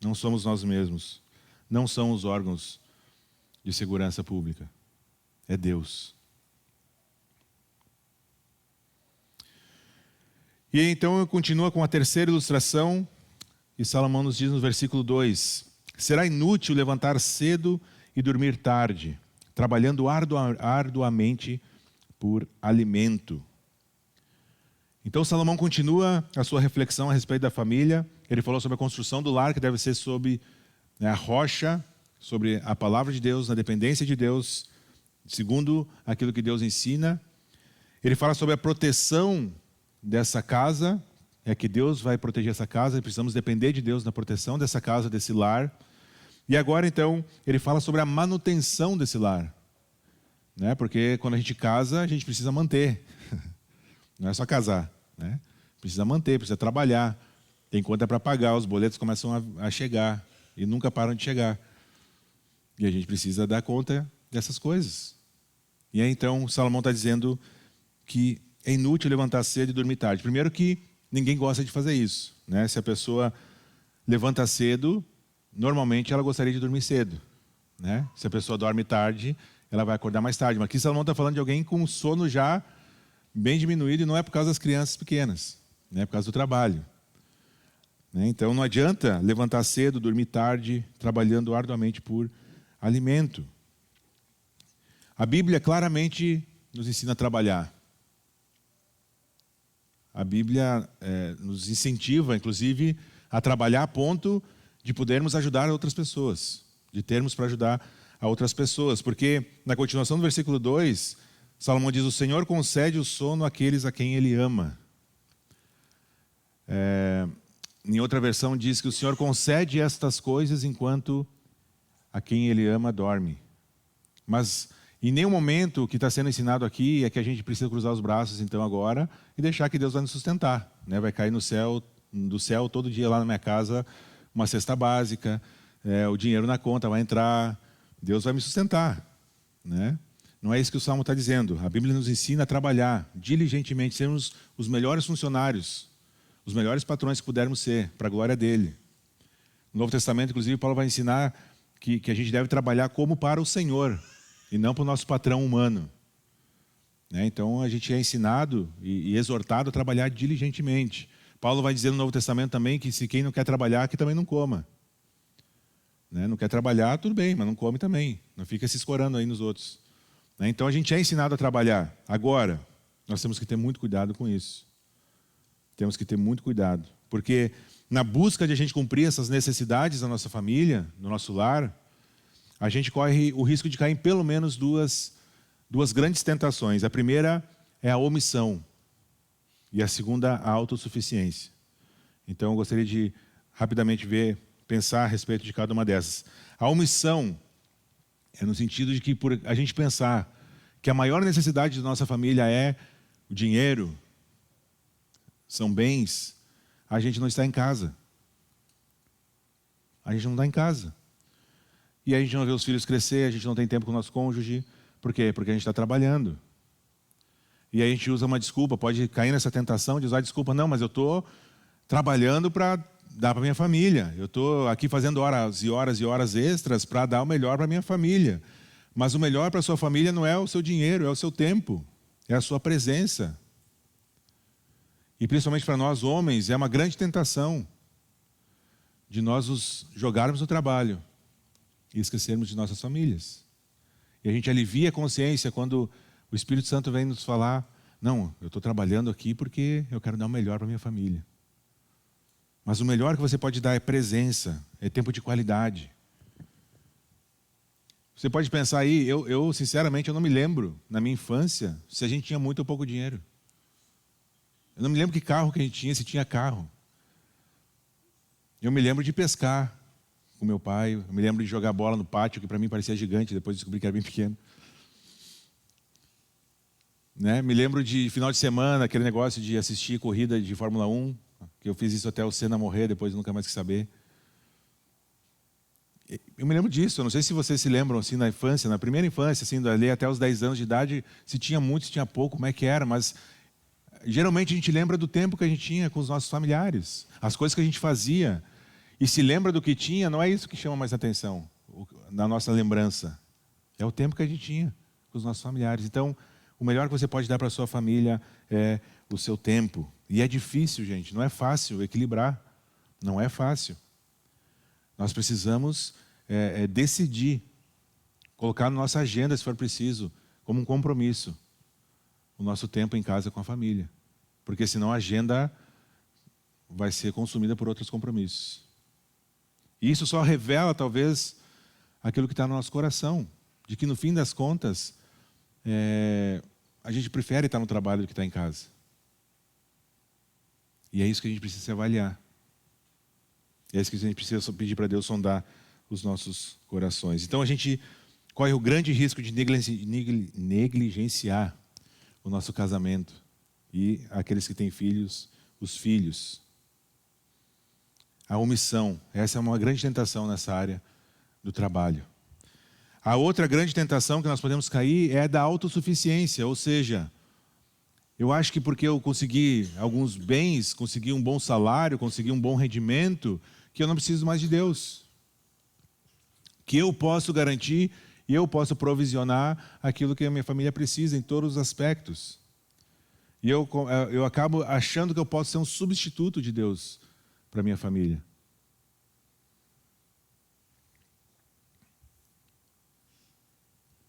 [SPEAKER 3] Não somos nós mesmos. Não são os órgãos de segurança pública. É Deus. E então continua com a terceira ilustração, e Salomão nos diz no versículo 2, será inútil levantar cedo e dormir tarde, trabalhando arduamente por alimento. Então Salomão continua a sua reflexão a respeito da família. Ele falou sobre a construção do lar, que deve ser sobre a rocha, sobre a palavra de Deus, na dependência de Deus, segundo aquilo que Deus ensina. Ele fala sobre a proteção dessa casa, é que Deus vai proteger essa casa, e precisamos depender de Deus na proteção dessa casa, desse lar. E agora então, ele fala sobre a manutenção desse lar, né? Porque quando a gente casa, a gente precisa manter, não é só casar, né? Precisa manter, precisa trabalhar, tem conta para pagar, os boletos começam a chegar, e nunca param de chegar. E a gente precisa dar conta dessas coisas. E aí então, Salomão está dizendo que é inútil levantar cedo e dormir tarde. Primeiro que ninguém gosta de fazer isso, né? Se a pessoa levanta cedo, normalmente ela gostaria de dormir cedo, né? Se a pessoa dorme tarde, ela vai acordar mais tarde. Mas aqui Salomão está falando de alguém com sono já bem diminuído, e não é por causa das crianças pequenas, é por causa do trabalho. Então não adianta levantar cedo, dormir tarde, trabalhando arduamente por alimento. A Bíblia claramente nos ensina a trabalhar. A Bíblia nos incentiva, inclusive, a trabalhar a ponto de podermos ajudar outras pessoas, de termos para ajudar a outras pessoas. Porque, na continuação do versículo 2, Salomão diz: o Senhor concede o sono àqueles a quem Ele ama. Em outra versão diz que o Senhor concede estas coisas enquanto a quem Ele ama dorme. Mas em nenhum momento o que está sendo ensinado aqui é que a gente precisa cruzar os braços então agora e deixar que Deus vai nos sustentar. Vai cair do céu todo dia lá na minha casa uma cesta básica, o dinheiro na conta vai entrar, Deus vai me sustentar. Não é isso que o Salmo está dizendo. A Bíblia nos ensina a trabalhar diligentemente, sermos os melhores funcionários, os melhores patrões que pudermos ser, para a glória dele. No Novo Testamento, inclusive, Paulo vai ensinar que a gente deve trabalhar como para o Senhor e não para o nosso patrão humano. Então a gente é ensinado e exortado a trabalhar diligentemente. Paulo vai dizer no Novo Testamento também que se quem não quer trabalhar, que também não coma. Não quer trabalhar, tudo bem, mas não come também. Não fica se escorando aí nos outros. Então a gente é ensinado a trabalhar. Agora, nós temos que ter muito cuidado com isso. Temos que ter muito cuidado. Porque na busca de a gente cumprir essas necessidades da nossa família, do nosso lar, a gente corre o risco de cair em pelo menos duas grandes tentações. A primeira é a omissão. E a segunda, a autossuficiência. Então eu gostaria de rapidamente pensar a respeito de cada uma dessas. A omissão é no sentido de que por a gente pensar que a maior necessidade da nossa família é o dinheiro, são bens, a gente não está em casa. A gente não está em casa. E a gente não vê os filhos crescer, a gente não tem tempo com o nosso cônjuge. Por quê? Porque a gente está trabalhando. E aí a gente usa uma desculpa, pode cair nessa tentação de usar desculpa. Não, mas eu estou trabalhando para dar para minha família. Eu estou aqui fazendo horas e horas e horas extras para dar o melhor para minha família. Mas o melhor para a sua família não é o seu dinheiro, é o seu tempo, é a sua presença. E principalmente para nós homens, é uma grande tentação de nós nos jogarmos no trabalho e esquecermos de nossas famílias. E a gente alivia a consciência quando o Espírito Santo vem nos falar: não, eu estou trabalhando aqui porque eu quero dar o melhor para a minha família. Mas o melhor que você pode dar é presença, é tempo de qualidade. Você pode pensar aí, sinceramente, eu não me lembro, na minha infância, se a gente tinha muito ou pouco dinheiro. Eu não me lembro que carro que a gente tinha, se tinha carro. Eu me lembro de pescar com meu pai, eu me lembro de jogar bola no pátio, que para mim parecia gigante, depois descobri que era bem pequeno. Me lembro de final de semana, aquele negócio de assistir corrida de Fórmula 1, que eu fiz isso até o Senna morrer, depois nunca mais quis saber. Eu me lembro disso, eu não sei se vocês se lembram assim na infância, na primeira infância, assim, dali até os 10 anos de idade, se tinha muito, se tinha pouco, como é que era, mas geralmente a gente lembra do tempo que a gente tinha com os nossos familiares, as coisas que a gente fazia, e se lembra do que tinha, não é isso que chama mais atenção na nossa lembrança, é o tempo que a gente tinha com os nossos familiares. Então, o melhor que você pode dar para a sua família é o seu tempo. E é difícil, gente, não é fácil equilibrar, não é fácil. Nós precisamos decidir, colocar na nossa agenda, se for preciso, como um compromisso, o nosso tempo em casa com a família. Porque senão a agenda vai ser consumida por outros compromissos. E isso só revela, talvez, aquilo que está no nosso coração, de que no fim das contas, a gente prefere estar no trabalho do que estar em casa. E é isso que a gente precisa avaliar. É isso que a gente precisa pedir para Deus sondar os nossos corações. Então a gente corre o grande risco de negligenciar o nosso casamento e aqueles que têm filhos, os filhos. A omissão, essa é uma grande tentação nessa área do trabalho. A outra grande tentação que nós podemos cair é da autossuficiência, ou seja, eu acho que porque eu consegui alguns bens, consegui um bom salário, consegui um bom rendimento, que eu não preciso mais de Deus. Que eu posso garantir E eu posso provisionar aquilo que a minha família precisa em todos os aspectos. E eu acabo achando que eu posso ser um substituto de Deus para a minha família.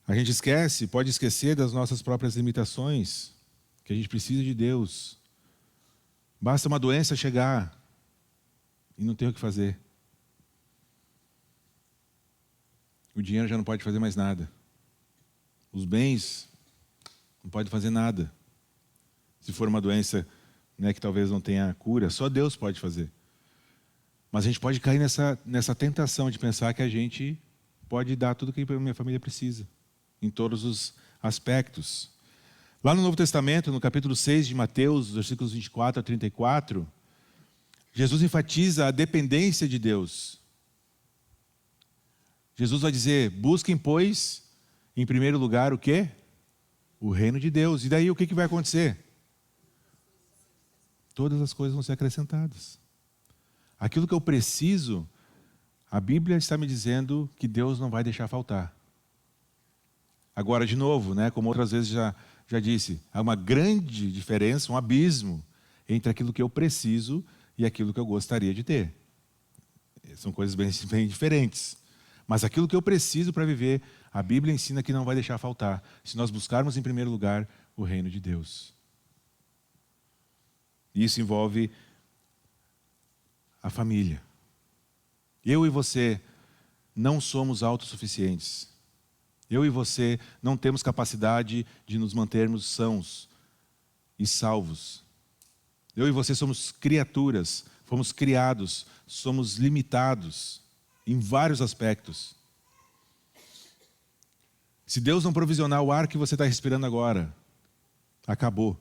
[SPEAKER 3] A gente pode esquecer das nossas próprias limitações, que a gente precisa de Deus. Basta uma doença chegar e não tem o que fazer. O dinheiro já não pode fazer mais nada. Os bens não pode fazer nada. Se for uma doença, né, que talvez não tenha cura, só Deus pode fazer. Mas a gente pode cair nessa tentação de pensar que a gente pode dar tudo que a minha família precisa, em todos os aspectos. Lá no Novo Testamento, no capítulo 6 de Mateus, versículos 24 a 34, Jesus enfatiza a dependência de Deus. Jesus vai dizer: busquem, pois, em primeiro lugar o quê? O reino de Deus. E daí o que vai acontecer? Todas as coisas vão ser acrescentadas. Aquilo que eu preciso, a Bíblia está me dizendo que Deus não vai deixar faltar. Agora, de novo, né, como outras vezes já disse, há uma grande diferença, um abismo entre aquilo que eu preciso e aquilo que eu gostaria de ter. São coisas bem diferentes. Mas aquilo que eu preciso para viver, a Bíblia ensina que não vai deixar faltar, se nós buscarmos em primeiro lugar o reino de Deus. Isso envolve a família. Eu e você não somos autossuficientes. Eu e você não temos capacidade de nos mantermos sãos e salvos. Eu e você somos criaturas, fomos criados, somos limitados em vários aspectos. Se Deus não provisionar o ar que você está respirando agora, acabou.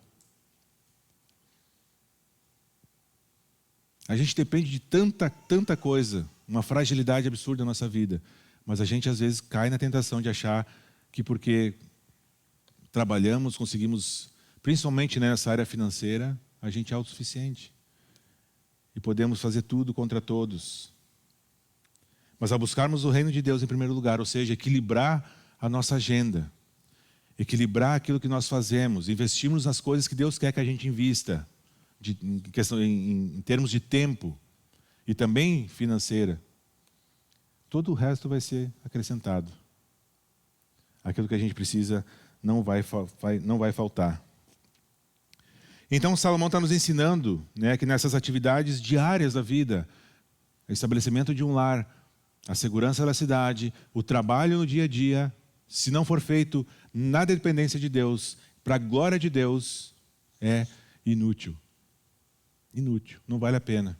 [SPEAKER 3] A gente depende de tanta coisa, uma fragilidade absurda na nossa vida. Mas a gente às vezes cai na tentação de achar que porque trabalhamos, conseguimos, principalmente nessa área financeira, a gente é autossuficiente. E podemos fazer tudo contra todos. Mas ao buscarmos o reino de Deus em primeiro lugar, ou seja, equilibrar a nossa agenda, equilibrar aquilo que nós fazemos, investirmos nas coisas que Deus quer que a gente invista, em termos de tempo e também financeira, todo o resto vai ser acrescentado. Aquilo que a gente precisa não vai faltar. Então Salomão está nos ensinando, né, que nessas atividades diárias da vida, o estabelecimento de um lar, a segurança da cidade, o trabalho no dia a dia, se não for feito na dependência de Deus, para a glória de Deus, é inútil. Inútil, não vale a pena.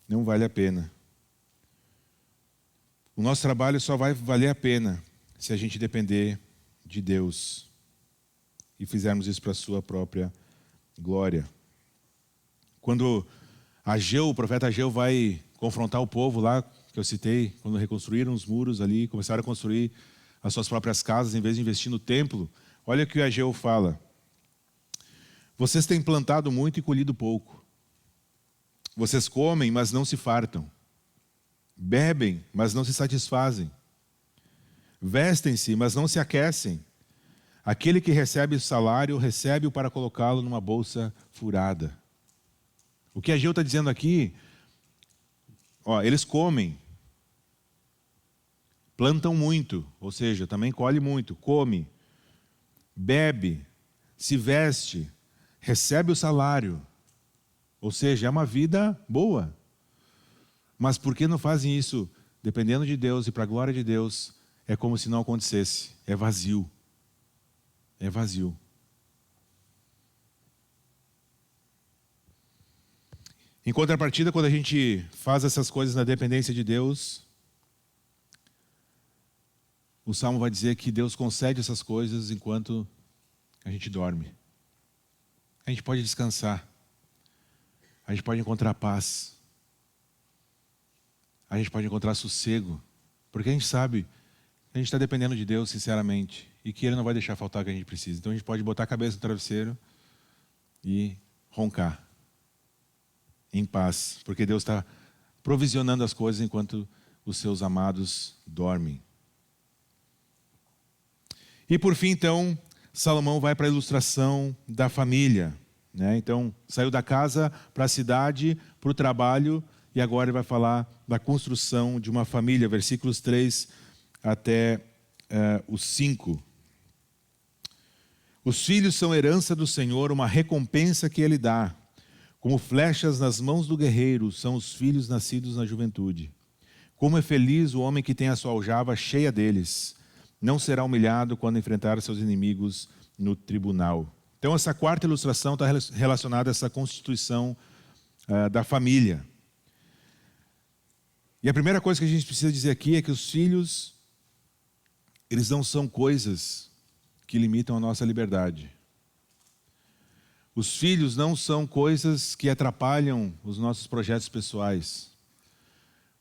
[SPEAKER 3] Não vale a pena. O nosso trabalho só vai valer a pena se a gente depender de Deus e fizermos isso para a sua própria glória. Quando o profeta Ageu vai confrontar o povo lá, que eu citei, quando reconstruíram os muros ali, começaram a construir as suas próprias casas em vez de investir no templo, olha o que o Ageu fala. Vocês têm plantado muito e colhido pouco. Vocês comem, mas não se fartam. Bebem, mas não se satisfazem. Vestem-se, mas não se aquecem. Aquele que recebe o salário, recebe-o para colocá-lo numa bolsa furada. O que Ageu está dizendo aqui, eles comem, plantam muito, ou seja, também colhe muito, come, bebe, se veste, recebe o salário, ou seja, é uma vida boa. Mas por que não fazem isso dependendo de Deus e para a glória de Deus? É como se não acontecesse, é vazio. É vazio. Em contrapartida, quando a gente faz essas coisas na dependência de Deus, o Salmo vai dizer que Deus concede essas coisas enquanto a gente dorme. A gente pode descansar. A gente pode encontrar paz. A gente pode encontrar sossego. Porque a gente sabe que a gente está dependendo de Deus, sinceramente. E que Ele não vai deixar faltar o que a gente precisa. Então a gente pode botar a cabeça no travesseiro e roncar. Em paz. Porque Deus está provisionando as coisas enquanto os seus amados dormem. E por fim, então, Salomão vai para a ilustração da família, né? Então, saiu da casa para a cidade, para o trabalho, e agora ele vai falar da construção de uma família, versículos 3 até os 5. Os filhos são herança do Senhor, uma recompensa que Ele dá. Como flechas nas mãos do guerreiro são os filhos nascidos na juventude. Como é feliz o homem que tem a sua aljava cheia deles. Não será humilhado quando enfrentar seus inimigos no tribunal. Então, essa quarta ilustração está relacionada a essa constituição da família. E a primeira coisa que a gente precisa dizer aqui é que os filhos, eles não são coisas que limitam a nossa liberdade. Os filhos não são coisas que atrapalham os nossos projetos pessoais.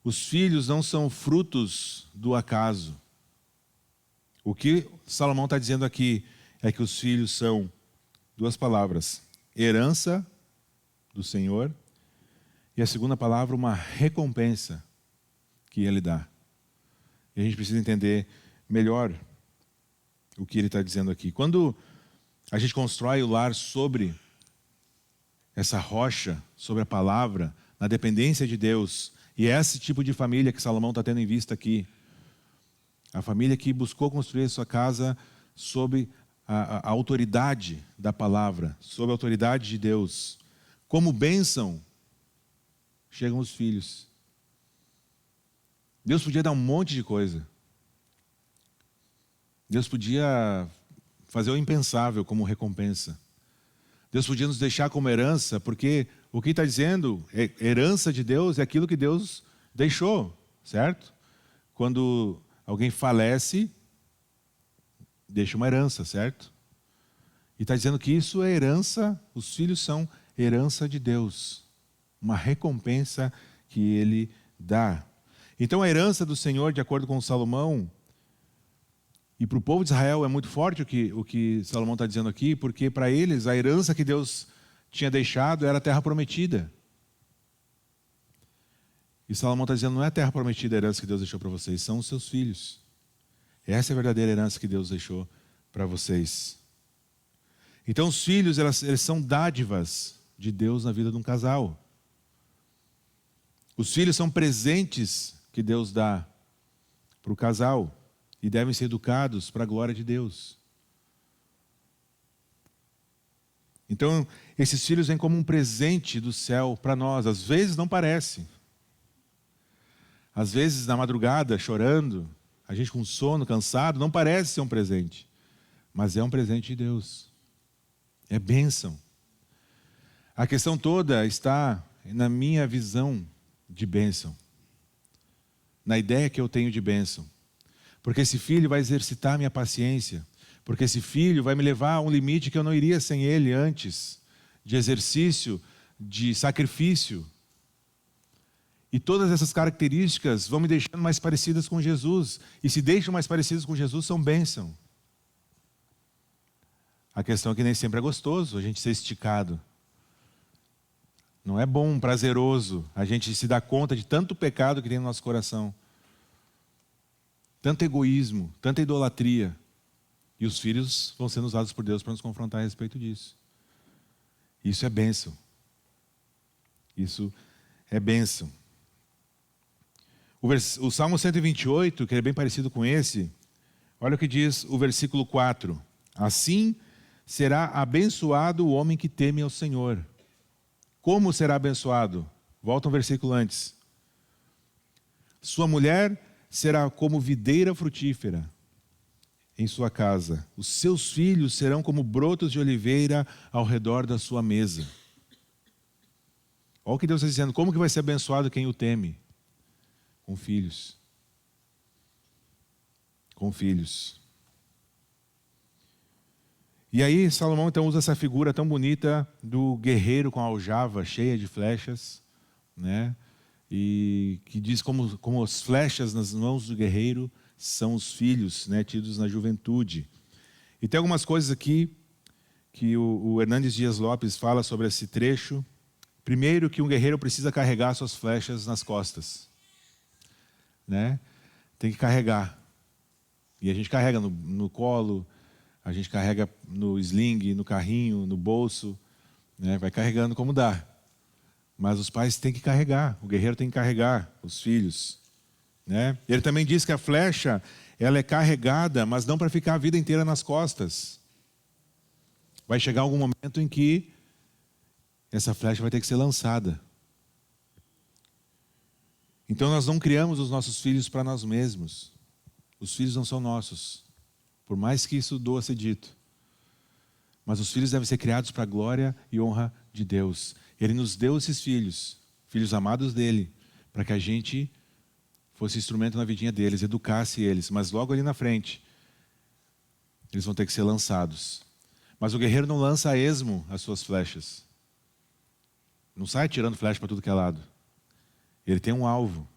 [SPEAKER 3] Os filhos não são frutos do acaso. O que Salomão está dizendo aqui é que os filhos são duas palavras: herança do Senhor, e a segunda palavra, uma recompensa que Ele dá. E a gente precisa entender melhor o que ele está dizendo aqui. Quando a gente constrói o lar sobre essa rocha, sobre a palavra, na dependência de Deus, e é esse tipo de família que Salomão está tendo em vista aqui, a família que buscou construir a sua casa sob a autoridade da palavra, sob a autoridade de Deus, como bênção, chegam os filhos. Deus podia dar um monte de coisa. Deus podia fazer o impensável como recompensa. Deus podia nos deixar como herança, porque o que está dizendo, herança de Deus é aquilo que Deus deixou, certo? Quando alguém falece, deixa uma herança, certo? E está dizendo que isso é herança, os filhos são herança de Deus, uma recompensa que Ele dá. Então a herança do Senhor, de acordo com Salomão, e para o povo de Israel é muito forte o que Salomão está dizendo aqui, porque para eles a herança que Deus tinha deixado era a terra prometida. E Salomão está dizendo, não é a terra prometida a herança que Deus deixou para vocês, são os seus filhos. Essa é a verdadeira herança que Deus deixou para vocês. Então os filhos, eles são dádivas de Deus na vida de um casal. Os filhos são presentes que Deus dá para o casal. E devem ser educados para a glória de Deus. Então, esses filhos vêm como um presente do céu para nós. Às vezes não parece. Às vezes, na madrugada, chorando, a gente com sono, cansado, não parece ser um presente. Mas é um presente de Deus. É bênção. A questão toda está na minha visão de bênção. Na ideia que eu tenho de bênção. Porque esse filho vai exercitar a minha paciência. Porque esse filho vai me levar a um limite que eu não iria sem ele antes. De exercício, de sacrifício. E todas essas características vão me deixando mais parecidas com Jesus. E se deixam mais parecidas com Jesus, são bênção. A questão é que nem sempre é gostoso a gente ser esticado. Não é bom, prazeroso a gente se dar conta de tanto pecado que tem no nosso coração. Tanto egoísmo, tanta idolatria. E os filhos vão sendo usados por Deus para nos confrontar a respeito disso. Isso é bênção. Isso é bênção. O Salmo 128, que é bem parecido com esse, olha o que diz o versículo 4. Assim será abençoado o homem que teme ao Senhor. Como será abençoado? Volta um versículo antes. Sua mulher será como videira frutífera em sua casa. Os seus filhos serão como brotos de oliveira ao redor da sua mesa. Olha o que Deus está dizendo. Como que vai ser abençoado quem o teme? Com filhos. Com filhos. E aí Salomão então usa essa figura tão bonita do guerreiro com a aljava cheia de flechas, né? E que diz como as flechas nas mãos do guerreiro são os filhos, né, tidos na juventude. E tem algumas coisas aqui que o Hernandes Dias Lopes fala sobre esse trecho. Primeiro, que um guerreiro precisa carregar suas flechas nas costas. né? Tem que carregar. E a gente carrega no colo, a gente carrega no sling, no carrinho, no bolso, né? Vai carregando como dá. Mas os pais têm que carregar, o guerreiro tem que carregar os filhos, né? Ele também diz que a flecha, ela é carregada, mas não para ficar a vida inteira nas costas. Vai chegar algum momento em que essa flecha vai ter que ser lançada. Então nós não criamos os nossos filhos para nós mesmos. Os filhos não são nossos, por mais que isso doa ser dito. Mas os filhos devem ser criados para a glória e honra de Deus. Ele nos deu esses filhos, filhos amados dele, para que a gente fosse instrumento na vidinha deles, educasse eles. Mas logo ali na frente, eles vão ter que ser lançados. Mas o guerreiro não lança a esmo as suas flechas. Não sai tirando flecha para tudo que é lado. Ele tem um alvo.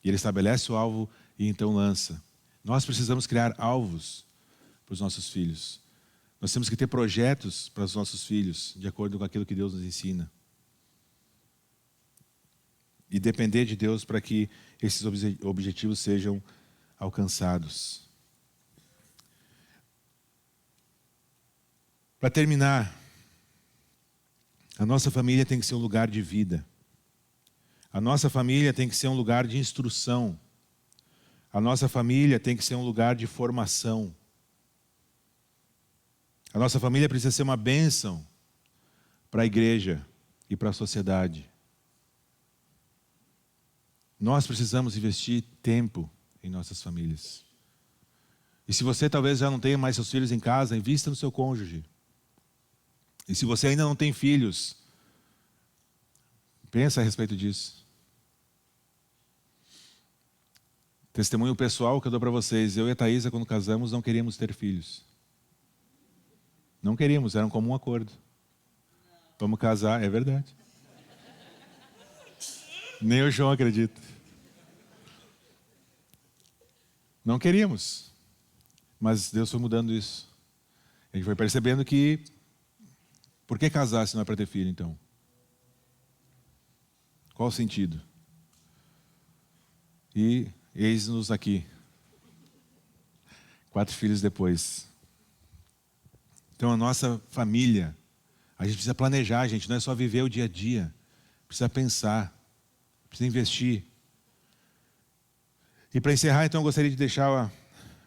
[SPEAKER 3] E ele estabelece o alvo e então lança. Nós precisamos criar alvos para os nossos filhos. Nós temos que ter projetos para os nossos filhos, de acordo com aquilo que Deus nos ensina. E depender de Deus para que esses objetivos sejam alcançados. Para terminar, a nossa família tem que ser um lugar de vida. A nossa família tem que ser um lugar de instrução. A nossa família tem que ser um lugar de formação. A nossa família precisa ser uma bênção para a igreja e para a sociedade. Nós precisamos investir tempo em nossas famílias. E se você talvez já não tenha mais seus filhos em casa, invista no seu cônjuge. E se você ainda não tem filhos, pensa a respeito disso. Testemunho pessoal que eu dou para vocês. Eu e a Thaisa, quando casamos, não queríamos ter filhos. Não queríamos, era um comum acordo. Vamos casar, é verdade. Nem o João acredita. Não queríamos. Mas Deus foi mudando isso. A gente foi percebendo que... Por que casar se não é para ter filho, então? Qual o sentido? E eis-nos aqui. 4 filhos depois. Então a nossa família, a gente precisa planejar, gente, não é só viver o dia a dia. Precisa pensar, precisa investir. E para encerrar, então, eu gostaria de deixar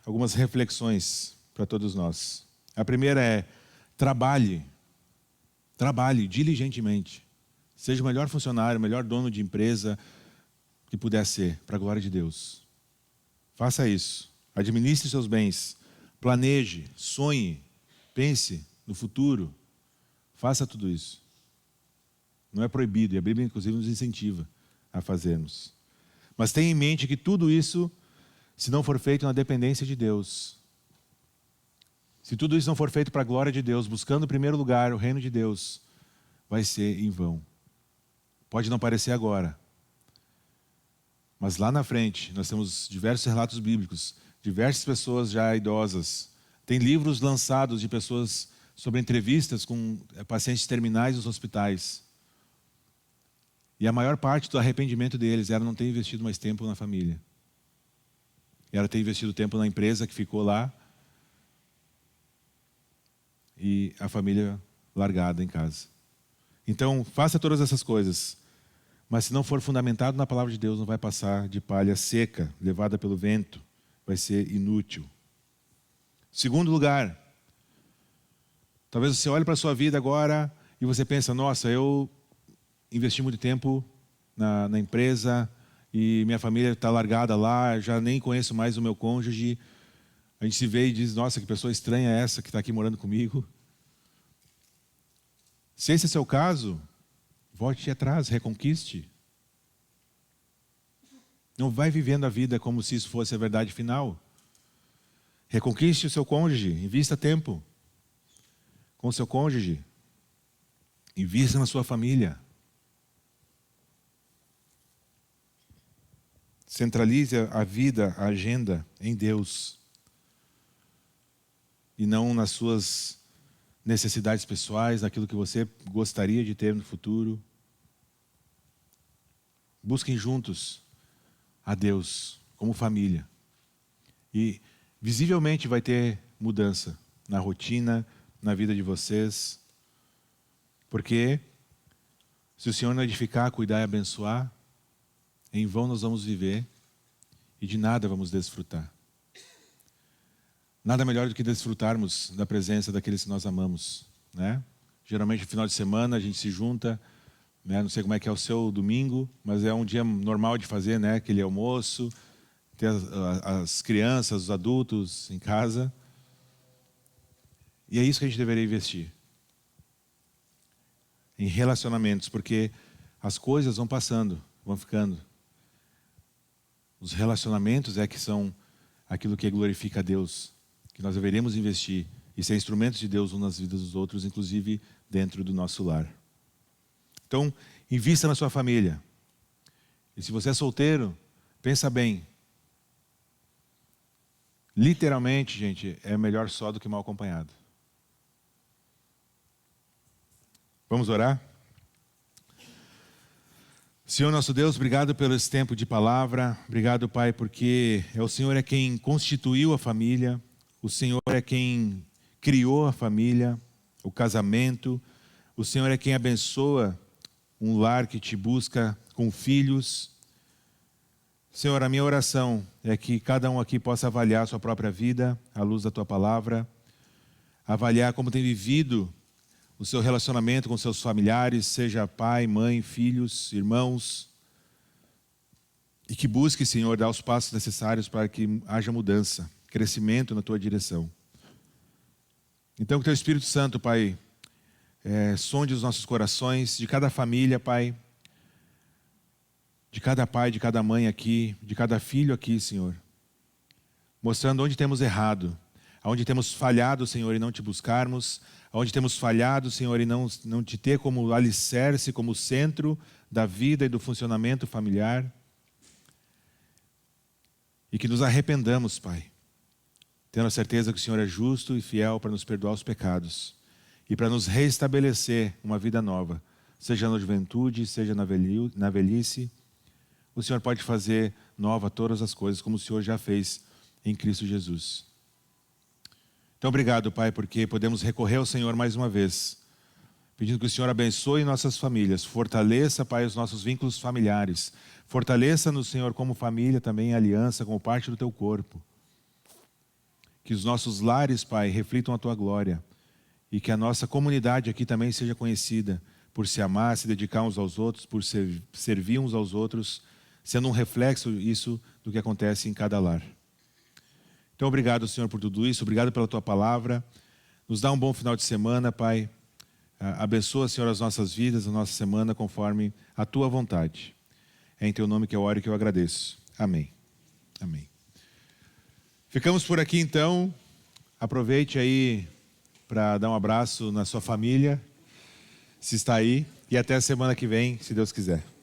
[SPEAKER 3] algumas reflexões para todos nós. A primeira é, trabalhe diligentemente. Seja o melhor funcionário, o melhor dono de empresa que puder ser, para a glória de Deus. Faça isso. Administre seus bens. Planeje, sonhe, pense no futuro. Faça tudo isso. Não é proibido, e a Bíblia, inclusive, nos incentiva a fazermos. Mas tenha em mente que tudo isso, se não for feito na dependência de Deus, se tudo isso não for feito para a glória de Deus, buscando em primeiro lugar o reino de Deus, vai ser em vão. Pode não parecer agora, mas lá na frente nós temos diversos relatos bíblicos, diversas pessoas já idosas. Tem livros lançados de pessoas sobre entrevistas com pacientes terminais nos hospitais. E a maior parte do arrependimento deles era não ter investido mais tempo na família. Era ter investido tempo na empresa que ficou lá e a família largada em casa. Então, faça todas essas coisas. Mas se não for fundamentado na palavra de Deus, não vai passar de palha seca, levada pelo vento. Vai ser inútil. Segundo lugar, talvez você olhe para a sua vida agora e você pensa, nossa, eu investi muito tempo na empresa e minha família está largada lá, já nem conheço mais o meu cônjuge. A gente se vê e diz, nossa, que pessoa estranha é essa que está aqui morando comigo. Se esse é o seu caso, volte atrás, reconquiste. Não vai vivendo a vida como se isso fosse a verdade final. Reconquiste o seu cônjuge, invista tempo com o seu cônjuge. Invista na sua família. Centralize a vida, a agenda em Deus. E não nas suas necessidades pessoais, naquilo que você gostaria de ter no futuro. Busquem juntos a Deus como família. E visivelmente vai ter mudança na rotina, na vida de vocês. Porque se o Senhor não edificar, cuidar e abençoar, em vão nós vamos viver e de nada vamos desfrutar. Nada melhor do que desfrutarmos da presença daqueles que nós amamos, né? Geralmente no final de semana a gente se junta, né? Não sei como é que é o seu domingo, mas é um dia normal de fazer, né? Aquele almoço, ter as crianças, os adultos em casa. E é isso que a gente deveria investir. Em relacionamentos, porque as coisas vão passando, vão ficando. Os relacionamentos é que são aquilo que glorifica a Deus, que nós deveríamos investir e ser instrumentos de Deus uns nas vidas dos outros, inclusive dentro do nosso lar. Então, invista na sua família. E se você é solteiro, pensa bem. Literalmente, gente, é melhor só do que mal acompanhado. Vamos orar? Senhor nosso Deus, obrigado pelo esse tempo de palavra. Obrigado, Pai, porque o Senhor é quem constituiu a família. O Senhor é quem criou a família, o casamento. O Senhor é quem abençoa um lar que te busca com filhos. Senhor, a minha oração é que cada um aqui possa avaliar a sua própria vida à luz da Tua palavra. Avaliar como tem vivido o seu relacionamento com seus familiares, seja pai, mãe, filhos, irmãos. E que busque, Senhor, dar os passos necessários para que haja mudança, crescimento na Tua direção. Então, que Teu Espírito Santo, Pai, sonde os nossos corações, de cada família, Pai, de cada pai, de cada mãe aqui, de cada filho aqui, Senhor. Mostrando onde temos errado, onde temos falhado, Senhor, em não Te buscarmos, onde temos falhado, Senhor, em não Te ter como alicerce, como centro da vida e do funcionamento familiar. E que nos arrependamos, Pai, tendo a certeza que o Senhor é justo e fiel para nos perdoar os pecados e para nos restabelecer uma vida nova, seja na juventude, seja na velhice. O Senhor pode fazer nova todas as coisas, como o Senhor já fez em Cristo Jesus. Então, obrigado, Pai, porque podemos recorrer ao Senhor mais uma vez, pedindo que o Senhor abençoe nossas famílias, fortaleça, Pai, os nossos vínculos familiares, fortaleça-nos, Senhor, como família, também em aliança, como parte do Teu corpo. Que os nossos lares, Pai, reflitam a Tua glória e que a nossa comunidade aqui também seja conhecida por se amar, se dedicar uns aos outros, por servir uns aos outros, sendo um reflexo isso do que acontece em cada lar. Então, obrigado, Senhor, por tudo isso. Obrigado pela Tua palavra. Nos dá um bom final de semana, Pai. Abençoa, Senhor, as nossas vidas, a nossa semana, conforme a Tua vontade. É em Teu nome que eu oro e que eu agradeço. Amém. Amém. Ficamos por aqui, então. Aproveite aí para dar um abraço na sua família, se está aí. E até a semana que vem, se Deus quiser.